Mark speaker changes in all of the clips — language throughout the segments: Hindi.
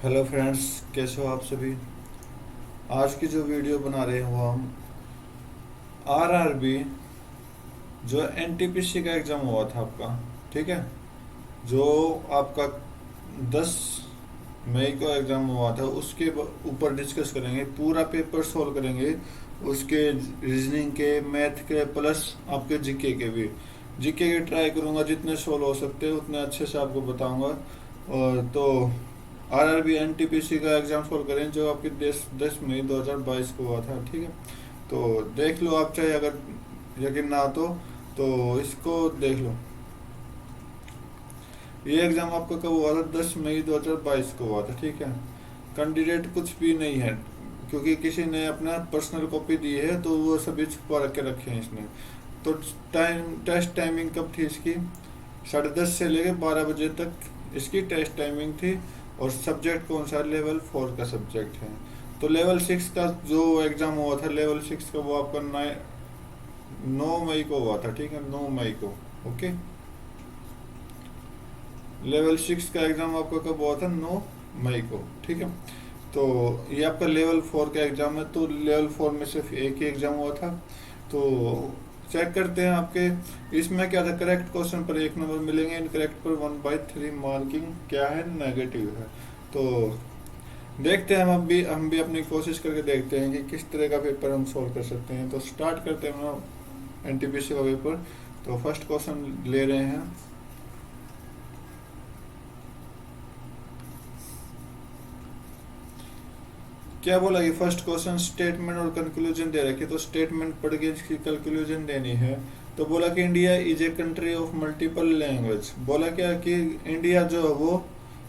Speaker 1: हेलो फ्रेंड्स, कैसे हो आप सभी। आज की जो वीडियो बना रहे हो हम आरआरबी, जो एनटीपीसी का एग्ज़ाम हुआ था आपका, ठीक है, जो आपका 10 मई को एग्ज़ाम हुआ था, उसके ऊपर डिस्कस करेंगे, पूरा पेपर सॉल्व करेंगे, उसके रीजनिंग के, मैथ के, प्लस आपके जीके के भी। जीके के ट्राई करूँगा जितने सॉल्व हो सकते हैं उतने अच्छे से आपको बताऊँगा। और तो आरआरबी एनटीपीसी का एग्ज़ाम सॉल्व करें जो आपकी 10 मई 2022 को हुआ था, ठीक है। तो देख लो आप, चाहे अगर यकीन ना हो तो इसको देख लो। ये एग्ज़ाम आपका कब हुआ था? 10 मई 2022 को हुआ था, ठीक है। कैंडिडेट कुछ भी नहीं है, क्योंकि किसी ने अपना पर्सनल कॉपी दी है तो वो सभी छुपा के रखे हैं इसने। तो टेस्ट टाइमिंग कब थी इसकी? 10:30 से लेकर 12 बजे तक इसकी टेस्ट टाइमिंग थी। और सब्जेक्ट कौन सा? लेवल 4 का सब्जेक्ट है। तो लेवल 6 का जो एग्ज़ाम हुआ था, लेवल 6 का, वो आपका 9 मई को हुआ था, ठीक है, 9 मई को। ओके, लेवल 6 का एग्ज़ाम आपका कब हुआ था? 9 मई को, ठीक है। तो ये आपका लेवल 4 का एग्ज़ाम है, तो लेवल 4 में सिर्फ एक ही एग्ज़ाम हुआ था। तो चेक करते हैं आपके इसमें क्या था। करेक्ट क्वेश्चन पर 1 नंबर मिलेंगे, इनकरेक्ट पर 1/3 मार्किंग क्या है? नेगेटिव है। तो देखते हैं, हम भी अपनी कोशिश करके देखते हैं कि किस तरह का पेपर हम सॉल्व कर सकते हैं। तो स्टार्ट करते हैं हम एनटीपीसी का पेपर। तो फर्स्ट क्वेश्चन ले रहे हैं। क्या बोला कि फर्स्ट क्वेश्चन स्टेटमेंट और कंक्लूजन दे रखे, तो स्टेटमेंट पढ़ के इसकी कंक्लूजन देनी है। तो बोला कि India is a country of multiple language. बोला क्या कि इंडिया जो है वो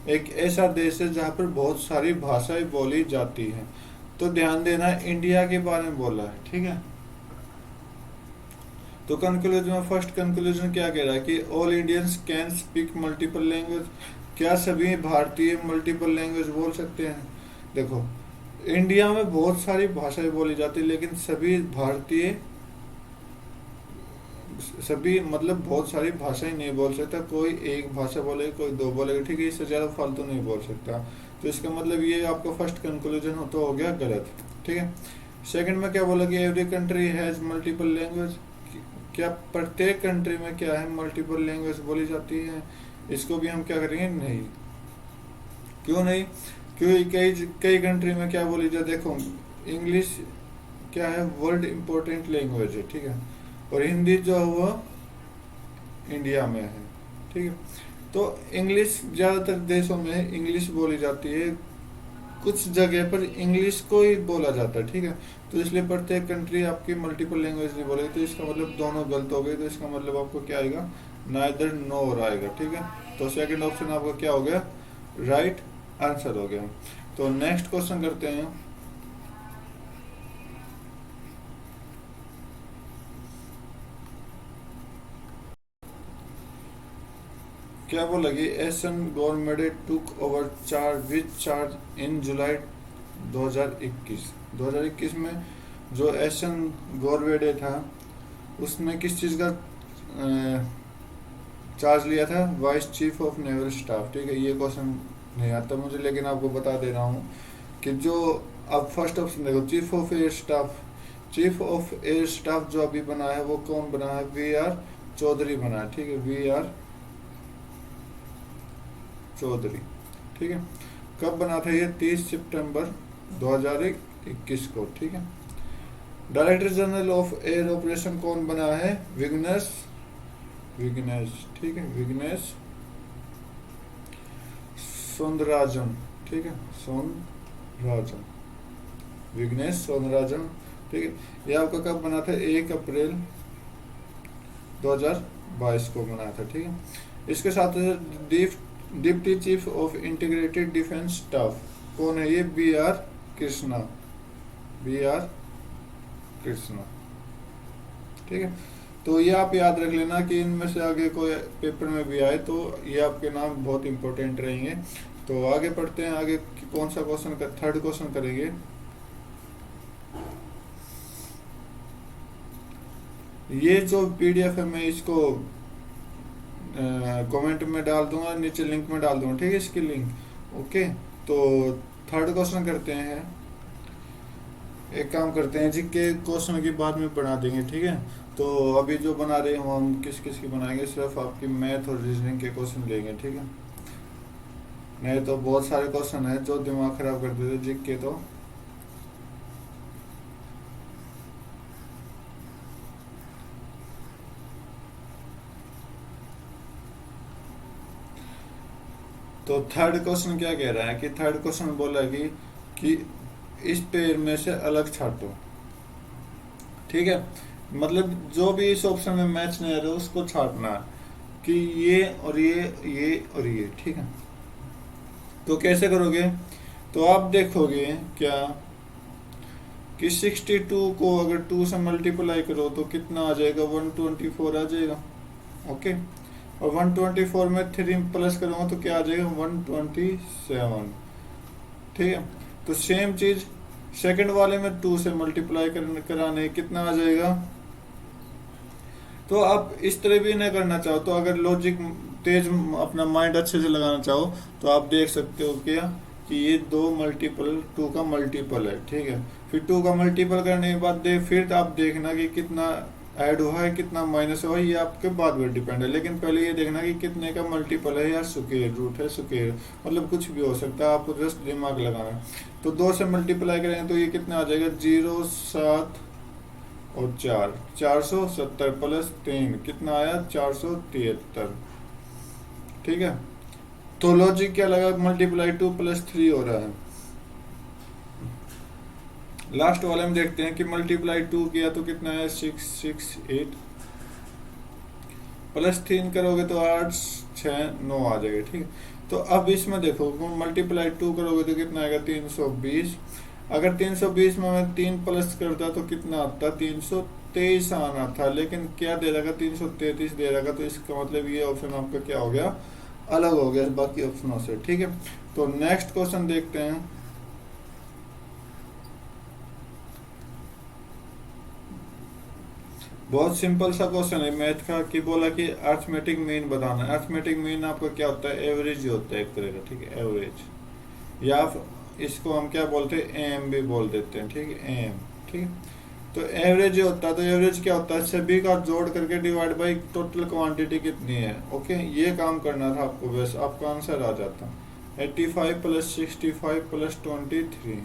Speaker 1: एक ऐसा देश है जहाँ पर बहुत सारी भाषाएं बोली जाती हैं। तो ध्यान देना, इंडिया के बारे में बोला है, ठीक है। तो कंक्लूजन में फर्स्ट कंक्लूजन क्या कह रहा है कि all Indians can speak multiple language. क्या सभी भारतीय मल्टीपल लैंग्वेज बोल सकते हैं? देखो, इंडिया में बहुत सारी भाषाएं बोली जाती है, लेकिन सभी भारतीय, सभी मतलब बहुत सारी भाषाएं नहीं बोल सकता। कोई एक भाषा बोलेगा, कोई दो बोलेगा, ठीक है, इससे ज़्यादा फालतू नहीं बोल सकता। तो इसका मतलब ये आपका फर्स्ट कंक्लूजन हो तो हो गया गलत, ठीक है। सेकंड में क्या बोला कि every country has multiple language. क्या प्रत्येक कंट्री में क्या है? मल्टीपल लैंग्वेज बोली जाती है। इसको भी हम क्या करेंगे? नहीं। क्यों नहीं? क्योंकि कई कई कंट्री में क्या बोली जाती है? देखो, इंग्लिश क्या है? वर्ल्ड इम्पोर्टेंट लैंग्वेज है, ठीक है। और हिंदी जो है वो इंडिया में है, ठीक है। तो इंग्लिश ज़्यादातर देशों में इंग्लिश बोली जाती है, कुछ जगह पर इंग्लिश को ही बोला जाता है, ठीक है। तो इसलिए प्रत्येक कंट्री आपकी मल्टीपल लैंग्वेज नहीं बोलेगी, तो इसका मतलब दोनों गलत हो गए। तो इसका मतलब आपको क्या आएगा? नाइदर नोर आएगा, ठीक है। तो सेकंड ऑप्शन आपका क्या हो गया? राइट आंसर हो गया। तो नेक्स्ट क्वेश्चन करते हैं। क्या बोला कि एसन government took over charge which charge in जुलाई 2021 में जो एसन गवर्नमेंट था उसने किस चीज़ का चार्ज लिया था? Vice chief of naval staff, ठीक है। ये क्वेश्चन नहीं आता मुझे, लेकिन आपको बता दे रहा हूँ कि जो अब फर्स्ट ऑप्शन देखो, chief of air staff. Chief of air staff जो अभी बना है वो कौन बना है? VR चौधरी बना है, ठीक है, VR चौधरी, ठीक है। कब बना था ये? 30 सितंबर 2021 को, ठीक है। Director general of air operation कौन बना है? विग्नेश, ठीक है, विग्नेश सोंदराजन, ठीक है, सोंदराजन, विग्नेश सोंदराजन, ठीक है। ये आपका कब बना था? 1 अप्रैल 2022 को बना था, ठीक है। इसके साथ deputy chief of integrated defence staff कौन है? ये कृष्णा बी आर कृष्णा, ठीक है। तो ये आप याद रख लेना कि इनमें से आगे कोई पेपर में भी आए तो ये आपके नाम बहुत इंपॉर्टेंट रहेंगे। तो आगे पढ़ते हैं, आगे कौन सा क्वेश्चन का थर्ड क्वेश्चन करेंगे। ये जो PDF है मैं इसको कमेंट में डाल दूंगा, नीचे लिंक में डाल दूंगा, ठीक है, इसकी लिंक। ओके, तो थर्ड क्वेश्चन करते हैं। एक काम करते हैं जी के क्वेश्चन की बाद में बना देंगे, ठीक है। तो अभी जो बना रहे हैं हम किस किस की बनाएंगे, सिर्फ आपकी मैथ और रीजनिंग के क्वेश्चन लेंगे, ठीक है। नहीं तो बहुत सारे क्वेश्चन है जो दिमाग खराब कर देते जी के तो। तो थर्ड क्वेश्चन क्या कह रहा है कि थर्ड क्वेश्चन बोला कि इस पेड़ में से अलग छांटो, ठीक है। मतलब जो भी इस ऑप्शन में मैच नहीं आ रहा उसको छांटना है कि ये और ये और ये, ठीक है। तो कैसे करोगे, तो आप देखोगे क्या कि 62 को अगर 2 से मल्टीप्लाई करो तो कितना आ जाएगा, 124 आ जाएगा, ओके। और 124 में 3 प्लस करूँगा तो क्या आ जाएगा, 127, ठीक है। तो सेम चीज सेकंड वाले में 2 से मल्टीप्लाई कराने कितना आ जाएगा। तो आप इस तरह भी नहीं करना चाहो तो अगर लॉजिक तेज अपना माइंड अच्छे से लगाना चाहो तो आप देख सकते हो क्या कि ये 2 मल्टीपल 2 का मल्टीपल है, ठीक है। फिर 2 का मल्टीपल करने के बाद फिर आप देखना कि कितना ऐड हुआ है कितना माइनस हुआ है, ये आपके बाद में डिपेंड है। लेकिन पहले ये देखना कि कितने का मल्टीपल है या स्क्वायर रूट है, स्क्वायर मतलब कुछ भी हो सकता है, आपको जस्ट दिमाग लगाना। तो 2 से मल्टीप्लाई करेंगे तो ये कितना आ जाएगा, 0 7 और 4 470 प्लस 3 कितना आया, 473, ठीक है। तो लॉजिक क्या लगा, मल्टीप्लाई 2 प्लस 3 हो रहा है। लास्ट वाले में देखते हैं कि मल्टीप्लाई 2 किया तो कितना है, 668 प्लस 3 करोगे तो 8 6 9 आ जाएगा, ठीक है। तो अब इसमें देखो मल्टीप्लाई 2 करोगे तो कितना आएगा, 320। अगर 320 में मैं 3 प्लस करता तो कितना आता, 323 आना था, लेकिन क्या दे रखा, 333 दे रखा। तो इसका मतलब ये ऑप्शन आपका क्या हो गया, अलग हो गया बाकी ऑप्शनों से, ठीक है। तो नेक्स्ट क्वेश्चन देखते हैं। बहुत सिंपल सा क्वेश्चन है मैथ का कि बोला कि अर्थमेटिक मीन बताना है। अर्थमेटिक मीन आपका क्या होता है, एवरेज ही होता है एक तरह का, ठीक है, एवरेज। या इसको हम क्या बोलते हैं, एम भी बोल देते हैं, ठीक है, एम, ठीक है। तो एवरेज ही होता है। तो एवरेज क्या होता है, सभी का जोड़ करके डिवाइड बाई टोटल क्वांटिटी कितनी है, ओके। ये काम करना था आपको, बस आपका आंसर आ जाता। 85 प्लस 65 प्लस 23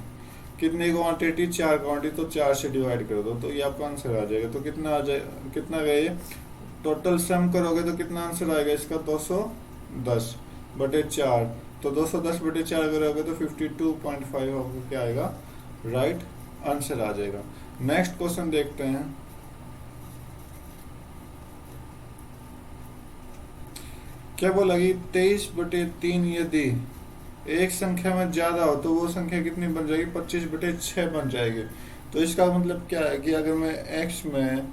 Speaker 1: कितनी क्वांटिटी, 4 क्वांटिटी, तो 4 से डिवाइड कर दो तो ये आपका आंसर आ जाएगा। तो कितना आ जाए, कितना गए, टोटल सम करोगे तो कितना आंसर आएगा इसका, 210 बटे 4। तो 210 बटे 4 करोगे तो 52.5 आपको क्या आएगा, राइट आंसर आ जाएगा। नेक्स्ट क्वेश्चन देखते हैं। क्या बोला कि 23 बटे 3 यदि एक संख्या में ज्यादा हो तो वो संख्या कितनी बन जाएगी, 25 बटे 6 बन जाएगी। तो इसका मतलब क्या है कि अगर मैं x में,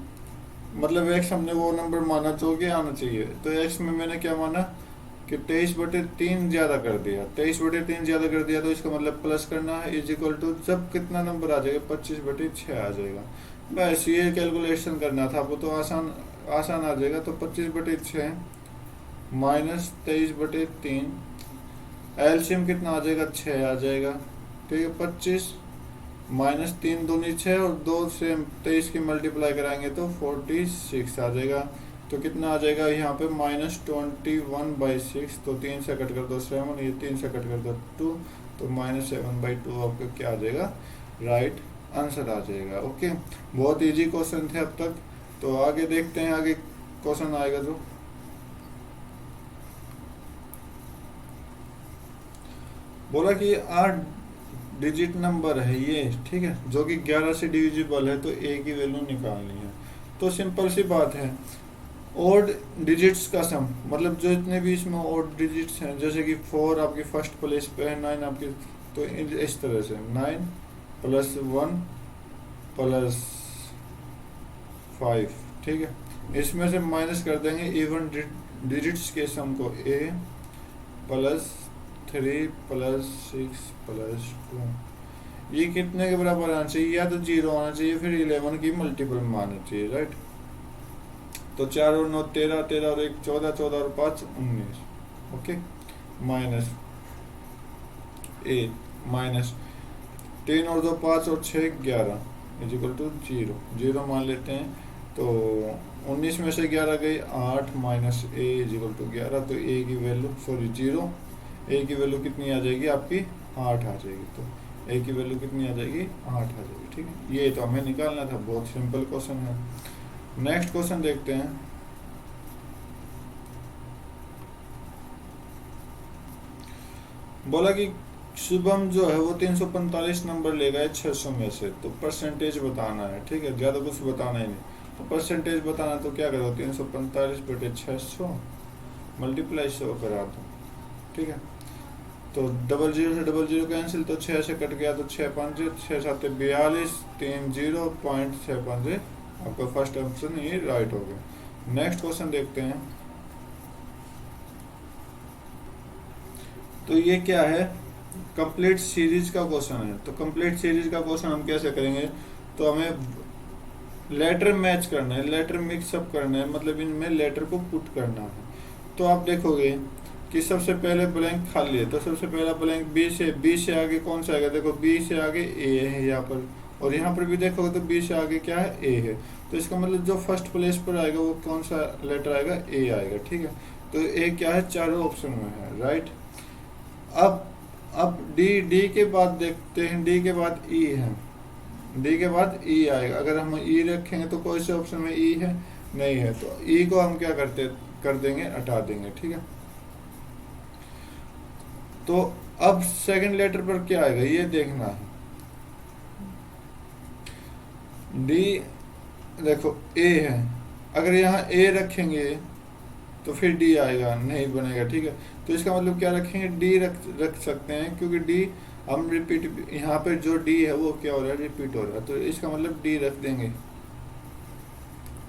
Speaker 1: मतलब x हमने वो नंबर माना जो कि आना चाहिए, तो x में मैंने क्या माना कि 23 बटे 3 ज्यादा कर दिया, 23 बटे 3 ज्यादा कर दिया, तो इसका मतलब प्लस करना है, इज इक्वल टू जब कितना नंबर आ जाएगा, 25 बटे 6 आ जाएगा। बस ये कैलकुलेशन करना था आपको, तो आसान आसान आ जाएगा। तो 25 बटे 6 माइनस 23 बटे 3, एलसीएम कितना आ जाएगा, 6 आ जाएगा, ठीक है। 25 माइनस 3 दूनी 6 और 2 से 23 की मल्टीप्लाई कराएंगे तो 46 आ जाएगा। तो कितना आ जाएगा यहाँ पे, -21/6। तो 3 से कट कर दो 7, ये 3 से कट कर दो 2, तो -7/2 आपका क्या आ जाएगा, राइट आंसर आ जाएगा, ओके। बहुत इजी क्वेश्चन थे अब तक। तो आगे देखते हैं, आगे क्वेश्चन आएगा जो बोला कि 8 डिजिट नंबर है ये, ठीक है, जो कि 11 से डिविजिबल है, तो ए की वैल्यू निकालनी है। तो सिंपल सी बात है, ओड डिजिट्स का सम, मतलब जो इतने भी इसमें ओड डिजिट्स हैं, जैसे कि 4 आपकी फर्स्ट प्लेस पे है, 9 आपकी, तो इस तरह से 9 प्लस 1 प्लस 5, ठीक है। इसमें से माइनस कर देंगे इवन डिजिट्स के सम को, ए प्लस 3 प्लस 6 प्लस 2, ये कितने के बराबर आना चाहिए, या तो 0 आना चाहिए, फिर 11 की मल्टीपल में आना चाहिए, राइट। तो 4 और 9 13, 13 और 1 14, 14 और 5 19, ओके। माइनस ए माइनस 3 और 2 5 और 6 11 इज इक्वल टू 0 0 मान लेते हैं। तो 19 में से 11 गई 8 minus a is equal to 11। तो ए की वैल्यू सॉरी 0, ए की वैल्यू कितनी आ जाएगी आपकी 8 आ जाएगी। तो ए की वैल्यू कितनी आ जाएगी 8 आ जाएगी। ठीक है, ये तो हमें निकालना था, बहुत सिंपल क्वेश्चन है। नेक्स्ट क्वेश्चन देखते हैं। बोला कि शुभम जो है वो 345 नंबर ले गए 600 में से, तो परसेंटेज बताना है। ठीक है, ज़्यादा कुछ बताना ही नहीं। तो परसेंटेज बताना तो क्या करो, 345 बटे 600 मल्टीप्लाई 100 करा दो। ठीक है, तो 00 से 00 कैंसिल, तो 6 से कट गया, तो 6 5 6 7 42 3 0.6 आपका फर्स्ट ऑप्शन ये राइट हो गया। नेक्स्ट क्वेश्चन देखते हैं। तो ये क्या है, कंप्लीट सीरीज का क्वेश्चन है। तो कंप्लीट सीरीज का क्वेश्चन हम कैसे करेंगे, तो हमें लेटर मैच करना है, लेटर मिक्सअप करना है, मतलब इनमें लेटर को पुट करना है। तो आप देखोगे कि सबसे पहले ब्लैंक खाली है, तो सबसे पहला ब्लैंक बी से आगे कौन सा आएगा, देखो बी से आगे ए है यहाँ पर, और यहाँ पर भी देखोगे तो बी से आगे क्या है, ए है। तो इसका मतलब जो फर्स्ट प्लेस पर आएगा वो कौन सा लेटर आएगा, ए आएगा। ठीक है, तो ए क्या है, चारों ऑप्शन में है, राइट। अब डी के बाद देखते हैं, डी के बाद ई है, डी के बाद ई आएगा। अगर हम ई रखेंगे तो कौन से ऑप्शन में ई है, नहीं है, तो ई को हम क्या कर देंगे, हटा देंगे। ठीक है, तो अब सेकंड लेटर पर क्या आएगा ये देखना है। डी देखो ए है, अगर यहाँ ए रखेंगे तो फिर डी आएगा, नहीं बनेगा। ठीक है, तो इसका मतलब क्या रखेंगे, डी रख सकते हैं, क्योंकि डी हम रिपीट, यहाँ पे जो डी है वो क्या हो रहा है, रिपीट हो रहा है, तो इसका मतलब डी रख देंगे।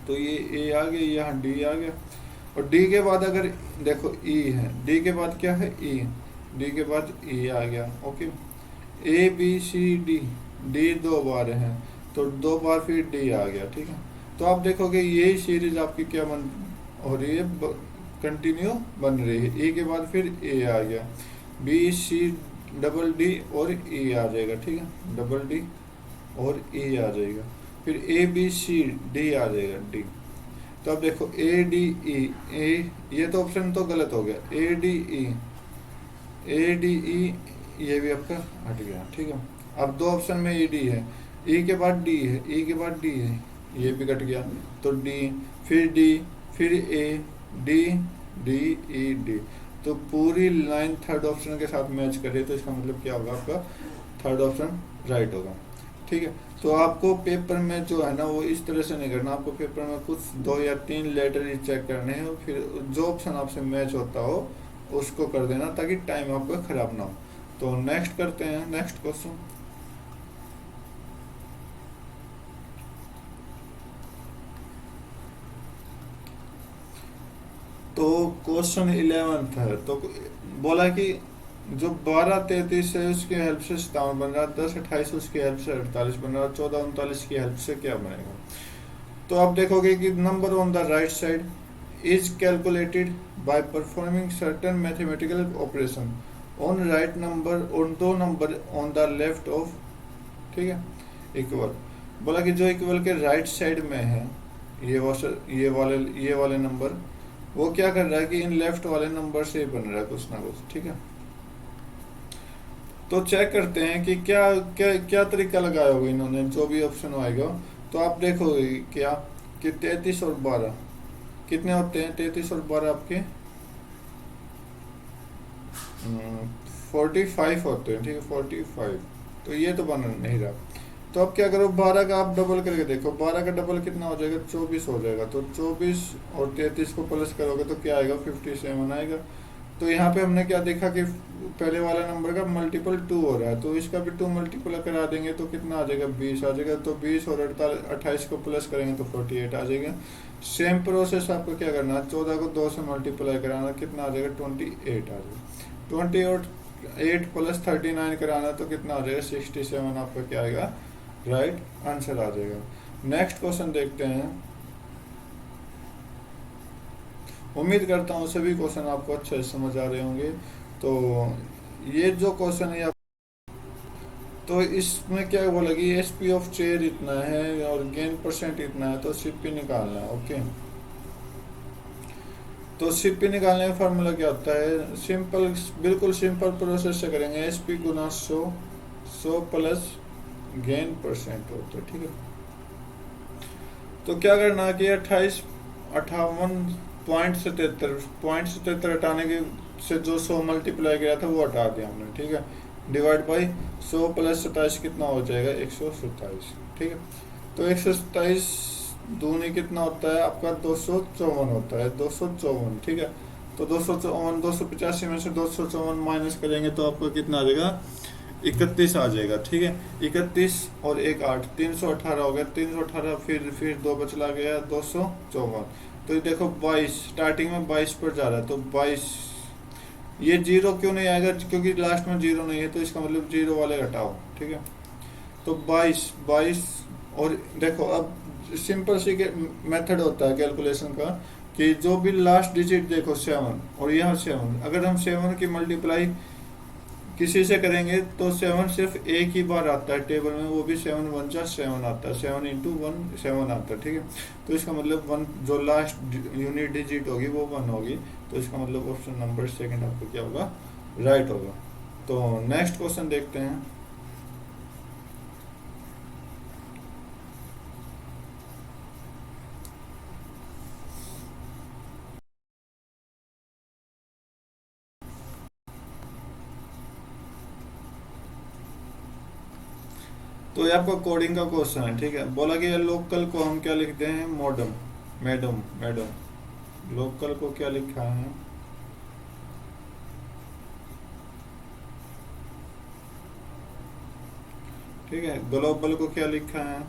Speaker 1: तो ये ए आ गया, यहाँ डी आ गया। और डी के बाद अगर देखो ई है, डी के बाद क्या है, ई, डी के बाद ई आ गया। Okay, A B C d, d 2 बार है तो 2 बार फिर डी आ गया। ठीक है, तो आप देखोगे ये सीरीज आपकी क्या बन हो रही है, कंटिन्यू बन रही है। ए के बाद फिर ए आ गया, बी सी डबल डी और ई आ जाएगा। ठीक है, डबल डी और ई आ जाएगा, फिर ए बी सी डी आ जाएगा, डी। तो अब देखो ए डी ई, ए ये तो ऑप्शन तो गलत हो गया, A D E, A D E ये भी आपका हट गया। ठीक है, अब 2 ऑप्शन में ई डी है, ई के बाद डी है, ई के बाद डी है, ये भी कट गया, तो डी फिर A D D E D. तो पूरी लाइन थर्ड ऑप्शन के साथ मैच करे, तो इसका मतलब क्या होगा, आपका थर्ड ऑप्शन राइट होगा। ठीक है, तो आपको पेपर में जो है ना वो इस तरह से नहीं करना, आपको पेपर में कुछ 2 या 3 लेटर ही चेक करने हैं, फिर जो ऑप्शन आपसे मैच होता हो उसको कर देना, ताकि टाइम आपका खराब ना हो। तो नेक्स्ट करते हैं, नेक्स्ट क्वेश्चन। तो क्वेश्चन 11 है। तो बोला कि जो 12 33 है उसकी हेल्प से 57 बन रहा, 10 28 उसकी हेल्प से 48 बन रहा, 14 39 की हेल्प से क्या बनेगा। तो आप देखोगे कि number on the right side is calculated by performing certain mathematical operation on right number, on 2 number on the left of, ठीक है, इक्वल। बोला कि जो इक्वल के राइट साइड में है ये वाले नंबर, वो क्या कर रहा है कि इन लेफ्ट वाले नंबर से बन रहा है कुछ ना कुछ। ठीक है, तो चेक करते हैं कि क्या क्या क्या तरीका लगाया होगा इन्होंने, जो भी ऑप्शन आएगा। तो आप देखोगे क्या कि 33 और 12 कितने होते हैं, 33 और 12 आपके 45 होते हैं। ठीक है, 45, तो ये तो बन नहीं रहा। तो अब क्या करो, 12 का आप डबल करके देखो, 12 का डबल कितना हो जाएगा, 24 हो जाएगा। तो 24 और 33 को प्लस करोगे तो क्या आएगा, 57 आएगा। तो यहाँ पे हमने क्या देखा कि पहले वाला नंबर का मल्टीपल 2 हो रहा है, तो इसका भी 2 मल्टीपल करा देंगे तो कितना आ जाएगा, 20 आ जाएगा। तो 20 और 28 को प्लस करेंगे तो 48 आ जाएगा। सेम प्रोसेस आपको क्या करना है, 14 को 2 से मल्टीप्लाई कराना, कितना आ जाएगा, 28 आ जाएगा। 28 प्लस 39 कराना तो कितना आ जाएगा, 67 आपका क्या आएगा, राइट आंसर आ जाएगा। नेक्स्ट क्वेश्चन देखते हैं। उम्मीद करता हूँ सभी क्वेश्चन आपको अच्छे से समझ आ रहे होंगे। तो ये जो क्वेश्चन है तो इसमें क्या बोला कि एस पी ऑफ चेयर इतना है और गेन परसेंट इतना है, तो सीपी निकालना है। ओके, तो सीपी निकालने का फार्मूला क्या होता है, सिंपल, बिल्कुल सिंपल प्रोसेस से करेंगे। एस पी गुना 100 प्लस गेन परसेंट होता है। ठीक है, तो क्या करना कि 58 हटाने के से जो 100 मल्टीप्लाई किया था वो हटा दिया हमने। ठीक है, डिवाइड बाई 100 प्लस 27 कितना हो जाएगा, 127। ठीक है, तो 127 दूनी कितना होता है आपका, 254 होता है, 254। ठीक है, तो 254, 285 में से 254 माइनस करेंगे तो आपको कितना आ जाएगा, 31 आ जाएगा। ठीक है, 31 और एक 8, 318 हो गया, 318 फिर दो बचला गया, 254। तो ये देखो 22, स्टार्टिंग में 22 पर जा रहा है, तो 22, ये जीरो क्यों नहीं आएगा, क्योंकि लास्ट में जीरो नहीं है, तो इसका मतलब जीरो वाले घटाओ। ठीक है, तो 22 और देखो अब सिंपल सी मेथड होता है कैलकुलेशन का कि जो भी लास्ट डिजिट देखो 7 और यहाँ 7, अगर हम 7 की मल्टीप्लाई किसी से करेंगे तो 7 सिर्फ एक ही बार आता है टेबल में, वो भी 7 1 जा 7 आता है, 7 इंटू 1 7 आता है। ठीक है, तो इसका मतलब 1 जो लास्ट यूनिट डिजिट होगी वो 1 होगी, तो इसका मतलब ऑप्शन नंबर सेकंड आपको क्या होगा, राइट होगा। तो नेक्स्ट क्वेश्चन देखते हैं। तो ये आपका कोडिंग का क्वेश्चन है। ठीक है, बोला कि लोकल को हम क्या लिखते हैं, मॉडम, मैडम मैडम, लोकल को क्या लिखा है, ठीक है, ग्लोबल को क्या लिखा है,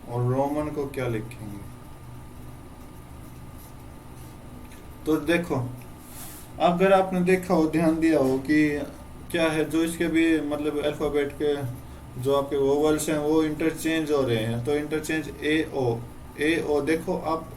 Speaker 1: और रोमन को क्या लिखेंगे। तो देखो, अगर आपने देखा हो, ध्यान दिया हो कि क्या है, जो इसके भी मतलब अल्फाबेट के जो आपके वोवल्स हैं वो इंटरचेंज हो रहे हैं, तो इंटरचेंज ए ओ देखो आप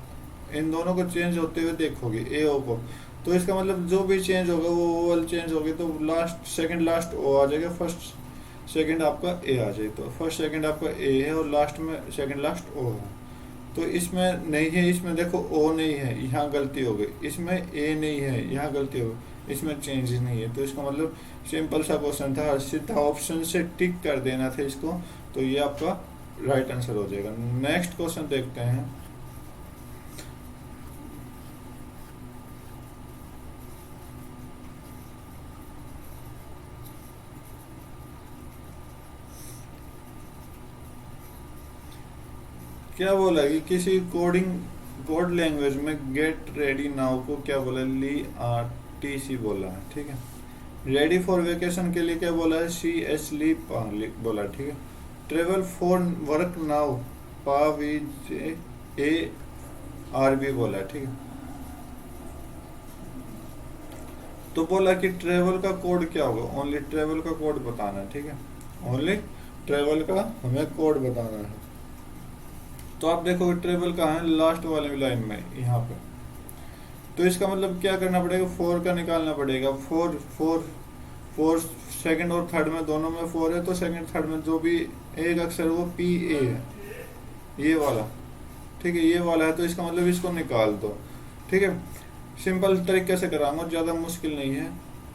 Speaker 1: इन दोनों को चेंज होते हुए देखोगे ए ओ को, तो इसका मतलब जो भी चेंज होगा वो वोवल चेंज होगी, तो लास्ट सेकंड लास्ट ओ आ जाएगा, फर्स्ट सेकंड आपका ए आ जाएगा, तो फर्स्ट सेकंड आपका ए है और लास्ट में सेकंड लास्ट ओ है। तो इसमें नहीं है, इसमें देखो ओ नहीं है, यहाँ गलती हो गई, इसमें ए नहीं है, यहाँ गलती हो गई, इसमें चेंज नहीं है, तो इसका मतलब सिंपल सा क्वेश्चन था, सीधा ऑप्शन से टिक कर देना था इसको, तो ये आपका राइट आंसर हो जाएगा। नेक्स्ट क्वेश्चन देखते हैं। क्या बोला कि किसी कोड लैंग्वेज में गेट रेडी नाउ को क्या बोला, ली आर टी सी बोला है। ठीक है, रेडी फॉर वेकेशन के लिए क्या बोला है, सी एस ली पा बोला। ठीक है, ट्रेवल फॉर वर्क नाउ, पा v j a r b बोला है। ठीक है, तो बोला कि ट्रेवल का कोड क्या होगा, ओनली ट्रेवल का कोड बताना है। ठीक है, ओनली ट्रेवल का हमें कोड बताना है। तो आप देखोगे ट्रेवल कहाँ है, लास्ट वाले लाइन में यहाँ पे, तो इसका मतलब क्या करना पड़ेगा, 4 का निकालना पड़ेगा। 4 सेकंड और थर्ड में दोनों में 4 है, तो सेकंड थर्ड में जो भी एक अक्षर वो पी ए है, ये वाला। ठीक है, ये वाला है, तो इसका मतलब इसको निकाल दो। ठीक है, सिंपल तरीके से कराऊंगा, ज़्यादा मुश्किल नहीं है।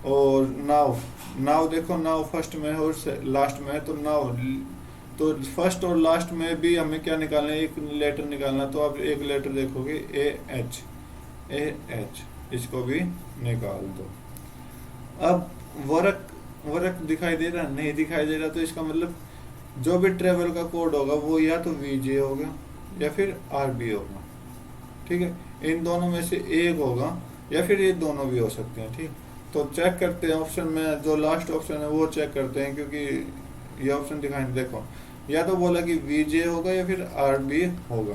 Speaker 1: और नाव, नाव देखो, नाव फर्स्ट में है और लास्ट में है, तो नाव, तो फर्स्ट और लास्ट में भी हमें क्या निकालना है, एक लेटर निकालना, तो आप एक लेटर देखोगे ए एच, इसको भी निकाल दो। अब वर्क, वर्क दिखाई दे रहा, नहीं दिखाई दे रहा, तो इसका मतलब जो भी ट्रेवल का कोड होगा वो या तो वीजे होगा या फिर आरबी होगा। ठीक है, इन दोनों में से एक होगा या फिर ये दोनों भी हो सकते हैं। ठीक, तो चेक करते हैं ऑप्शन में, जो लास्ट ऑप्शन है वो चेक करते हैं, क्योंकि ये ऑप्शन दिखाई, देखो या तो बोला कि वीजे होगा या फिर आरबी होगा,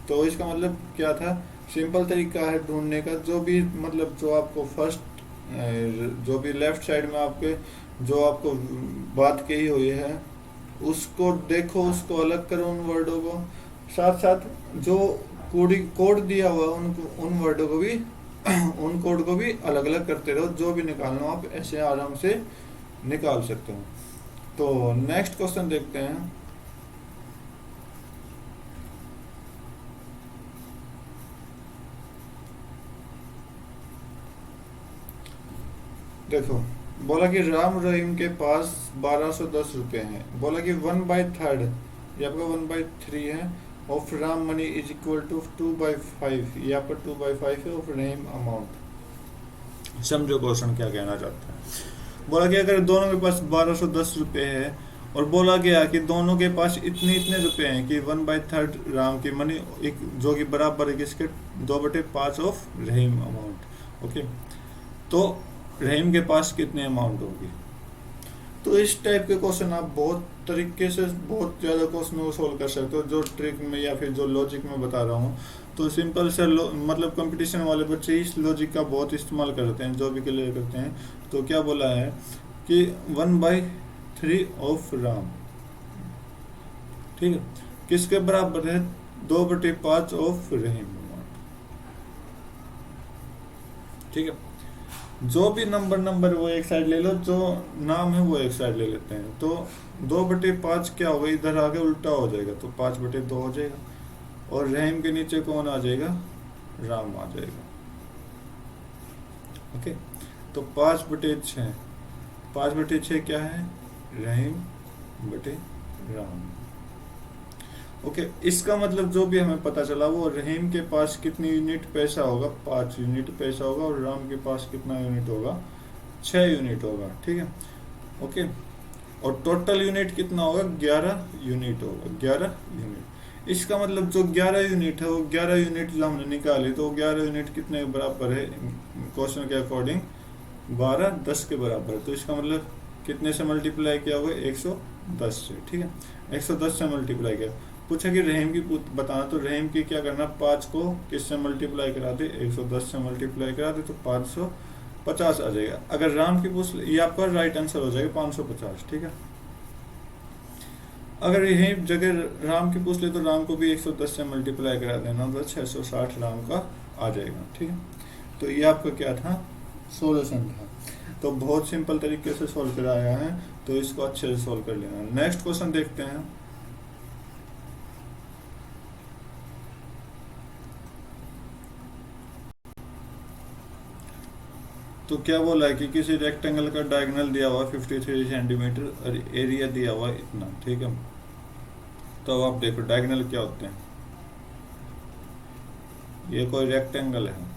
Speaker 1: तो इसका मतलब क्या था, सिंपल तरीका है ढूंढने का, जो भी मतलब जो आपको फर्स्ट, जो भी लेफ्ट साइड में आपके जो आपको बात कही हुई है उसको देखो, उसको अलग करो उन वर्डों को, साथ साथ जो कोड दिया हुआ है उनको, उन वर्डों को भी उन कोड को भी अलग अलग करते रहो, जो भी निकालना हो आप ऐसे आराम से निकाल सकते हो। तो नेक्स्ट क्वेश्चन देखते हैं। देखो, बोला कि राम रहीम के पास 1210 रुपए हैं। बोला कि 1/3, ये आपका 1/3 है, of Ram money is equal to 2/5, ये आपका 2/5 है ऑफ रहीम अमाउंट। समझो क्वेश्चन क्या कहना चाहता है। बोला कि अगर दोनों के पास 1210 रुपए है और बोला गया कि दोनों के पास इतने इतने रुपए हैं कि 1/3 राम की मनी, एक जो कि बराबर है किसके, 2/5 ऑफ रहीम अमाउंट। ओके, तो रहीम के पास कितने अमाउंट होगी। तो इस टाइप के क्वेश्चन आप बहुत तरीके से बहुत ज़्यादा क्वेश्चन को सोल्व कर सकते हो, जो ट्रिक में या फिर जो लॉजिक में बता रहा हूँ। तो सिंपल से मतलब कंपटीशन वाले बच्चे इस लॉजिक का बहुत इस्तेमाल करते हैं, जो भी क्लियर करते हैं। तो क्या बोला है कि 1/3 ऑफ राम, ठीक है, किसके बराबर है, 2/5 ऑफ रहीम, ठीक है। जो भी नंबर वो एक साइड ले लो, जो नाम है वो एक साइड ले लेते हैं। तो 2/5 क्या होगा, इधर आगे उल्टा हो जाएगा, तो 5/2 हो जाएगा, और रहीम के नीचे कौन आ जाएगा, राम आ जाएगा। ओके, तो 5/6, 5/6 क्या है, रहीम बटे राम। ओके, इसका मतलब जो भी हमें पता चला वो रहीम के पास कितनी यूनिट पैसा होगा, 5 यूनिट पैसा होगा, और राम के पास कितना यूनिट होगा, 6 यूनिट होगा, ठीक है। ओके, और टोटल यूनिट कितना होगा, 11 यूनिट होगा, 11 यूनिट। इसका मतलब जो 11 यूनिट है वो 11 यूनिट जो हमने निकाली, तो 11 यूनिट कितने के बराबर है, क्वेश्चन के अकॉर्डिंग 12 10 के बराबर। तो इसका मतलब कितने से मल्टीप्लाई किया होगा, 110 से, ठीक है, 110 से मल्टीप्लाई किया। पूछा कि रहीम की बताना, तो रहीम की क्या करना, 5 को किससे मल्टीप्लाई करा दे, 110 से मल्टीप्लाई करा दे, तो 550 आ जाएगा। अगर राम की पूछ, ये आपका राइट आंसर हो जाएगा 550, ठीक है। अगर यही जगह राम की पूछ ले तो राम को भी 110 से मल्टीप्लाई करा देना, तो 660 राम का आ जाएगा, ठीक है। तो ये आपका क्या था, सोल्यूशन था। तो बहुत सिंपल तरीके से सोल्व कराया है, तो इसको अच्छे से सोल्व कर लेना। नेक्स्ट क्वेश्चन देखते हैं। तो क्या बोला है कि किसी रेक्टेंगल का डायगोनल दिया हुआ 53 सेंटीमीटर और एरिया दिया हुआ इतना, ठीक है। तो आप देखो डायगोनल क्या होते हैं, ये कोई रेक्टेंगल है,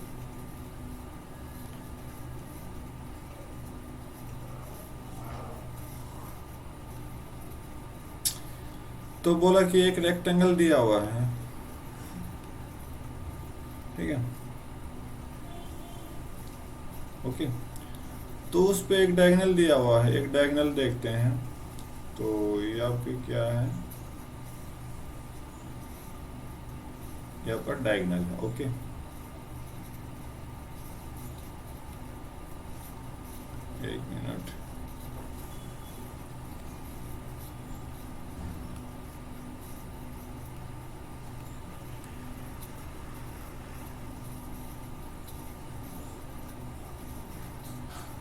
Speaker 1: तो बोला कि एक रेक्टेंगल दिया हुआ है, ठीक है। ओके, तो उस पे एक डायगोनल दिया हुआ है, एक डायगोनल देखते हैं। तो ये आपके क्या है, ये आपका डायगोनल है। ओके, एक मिनट,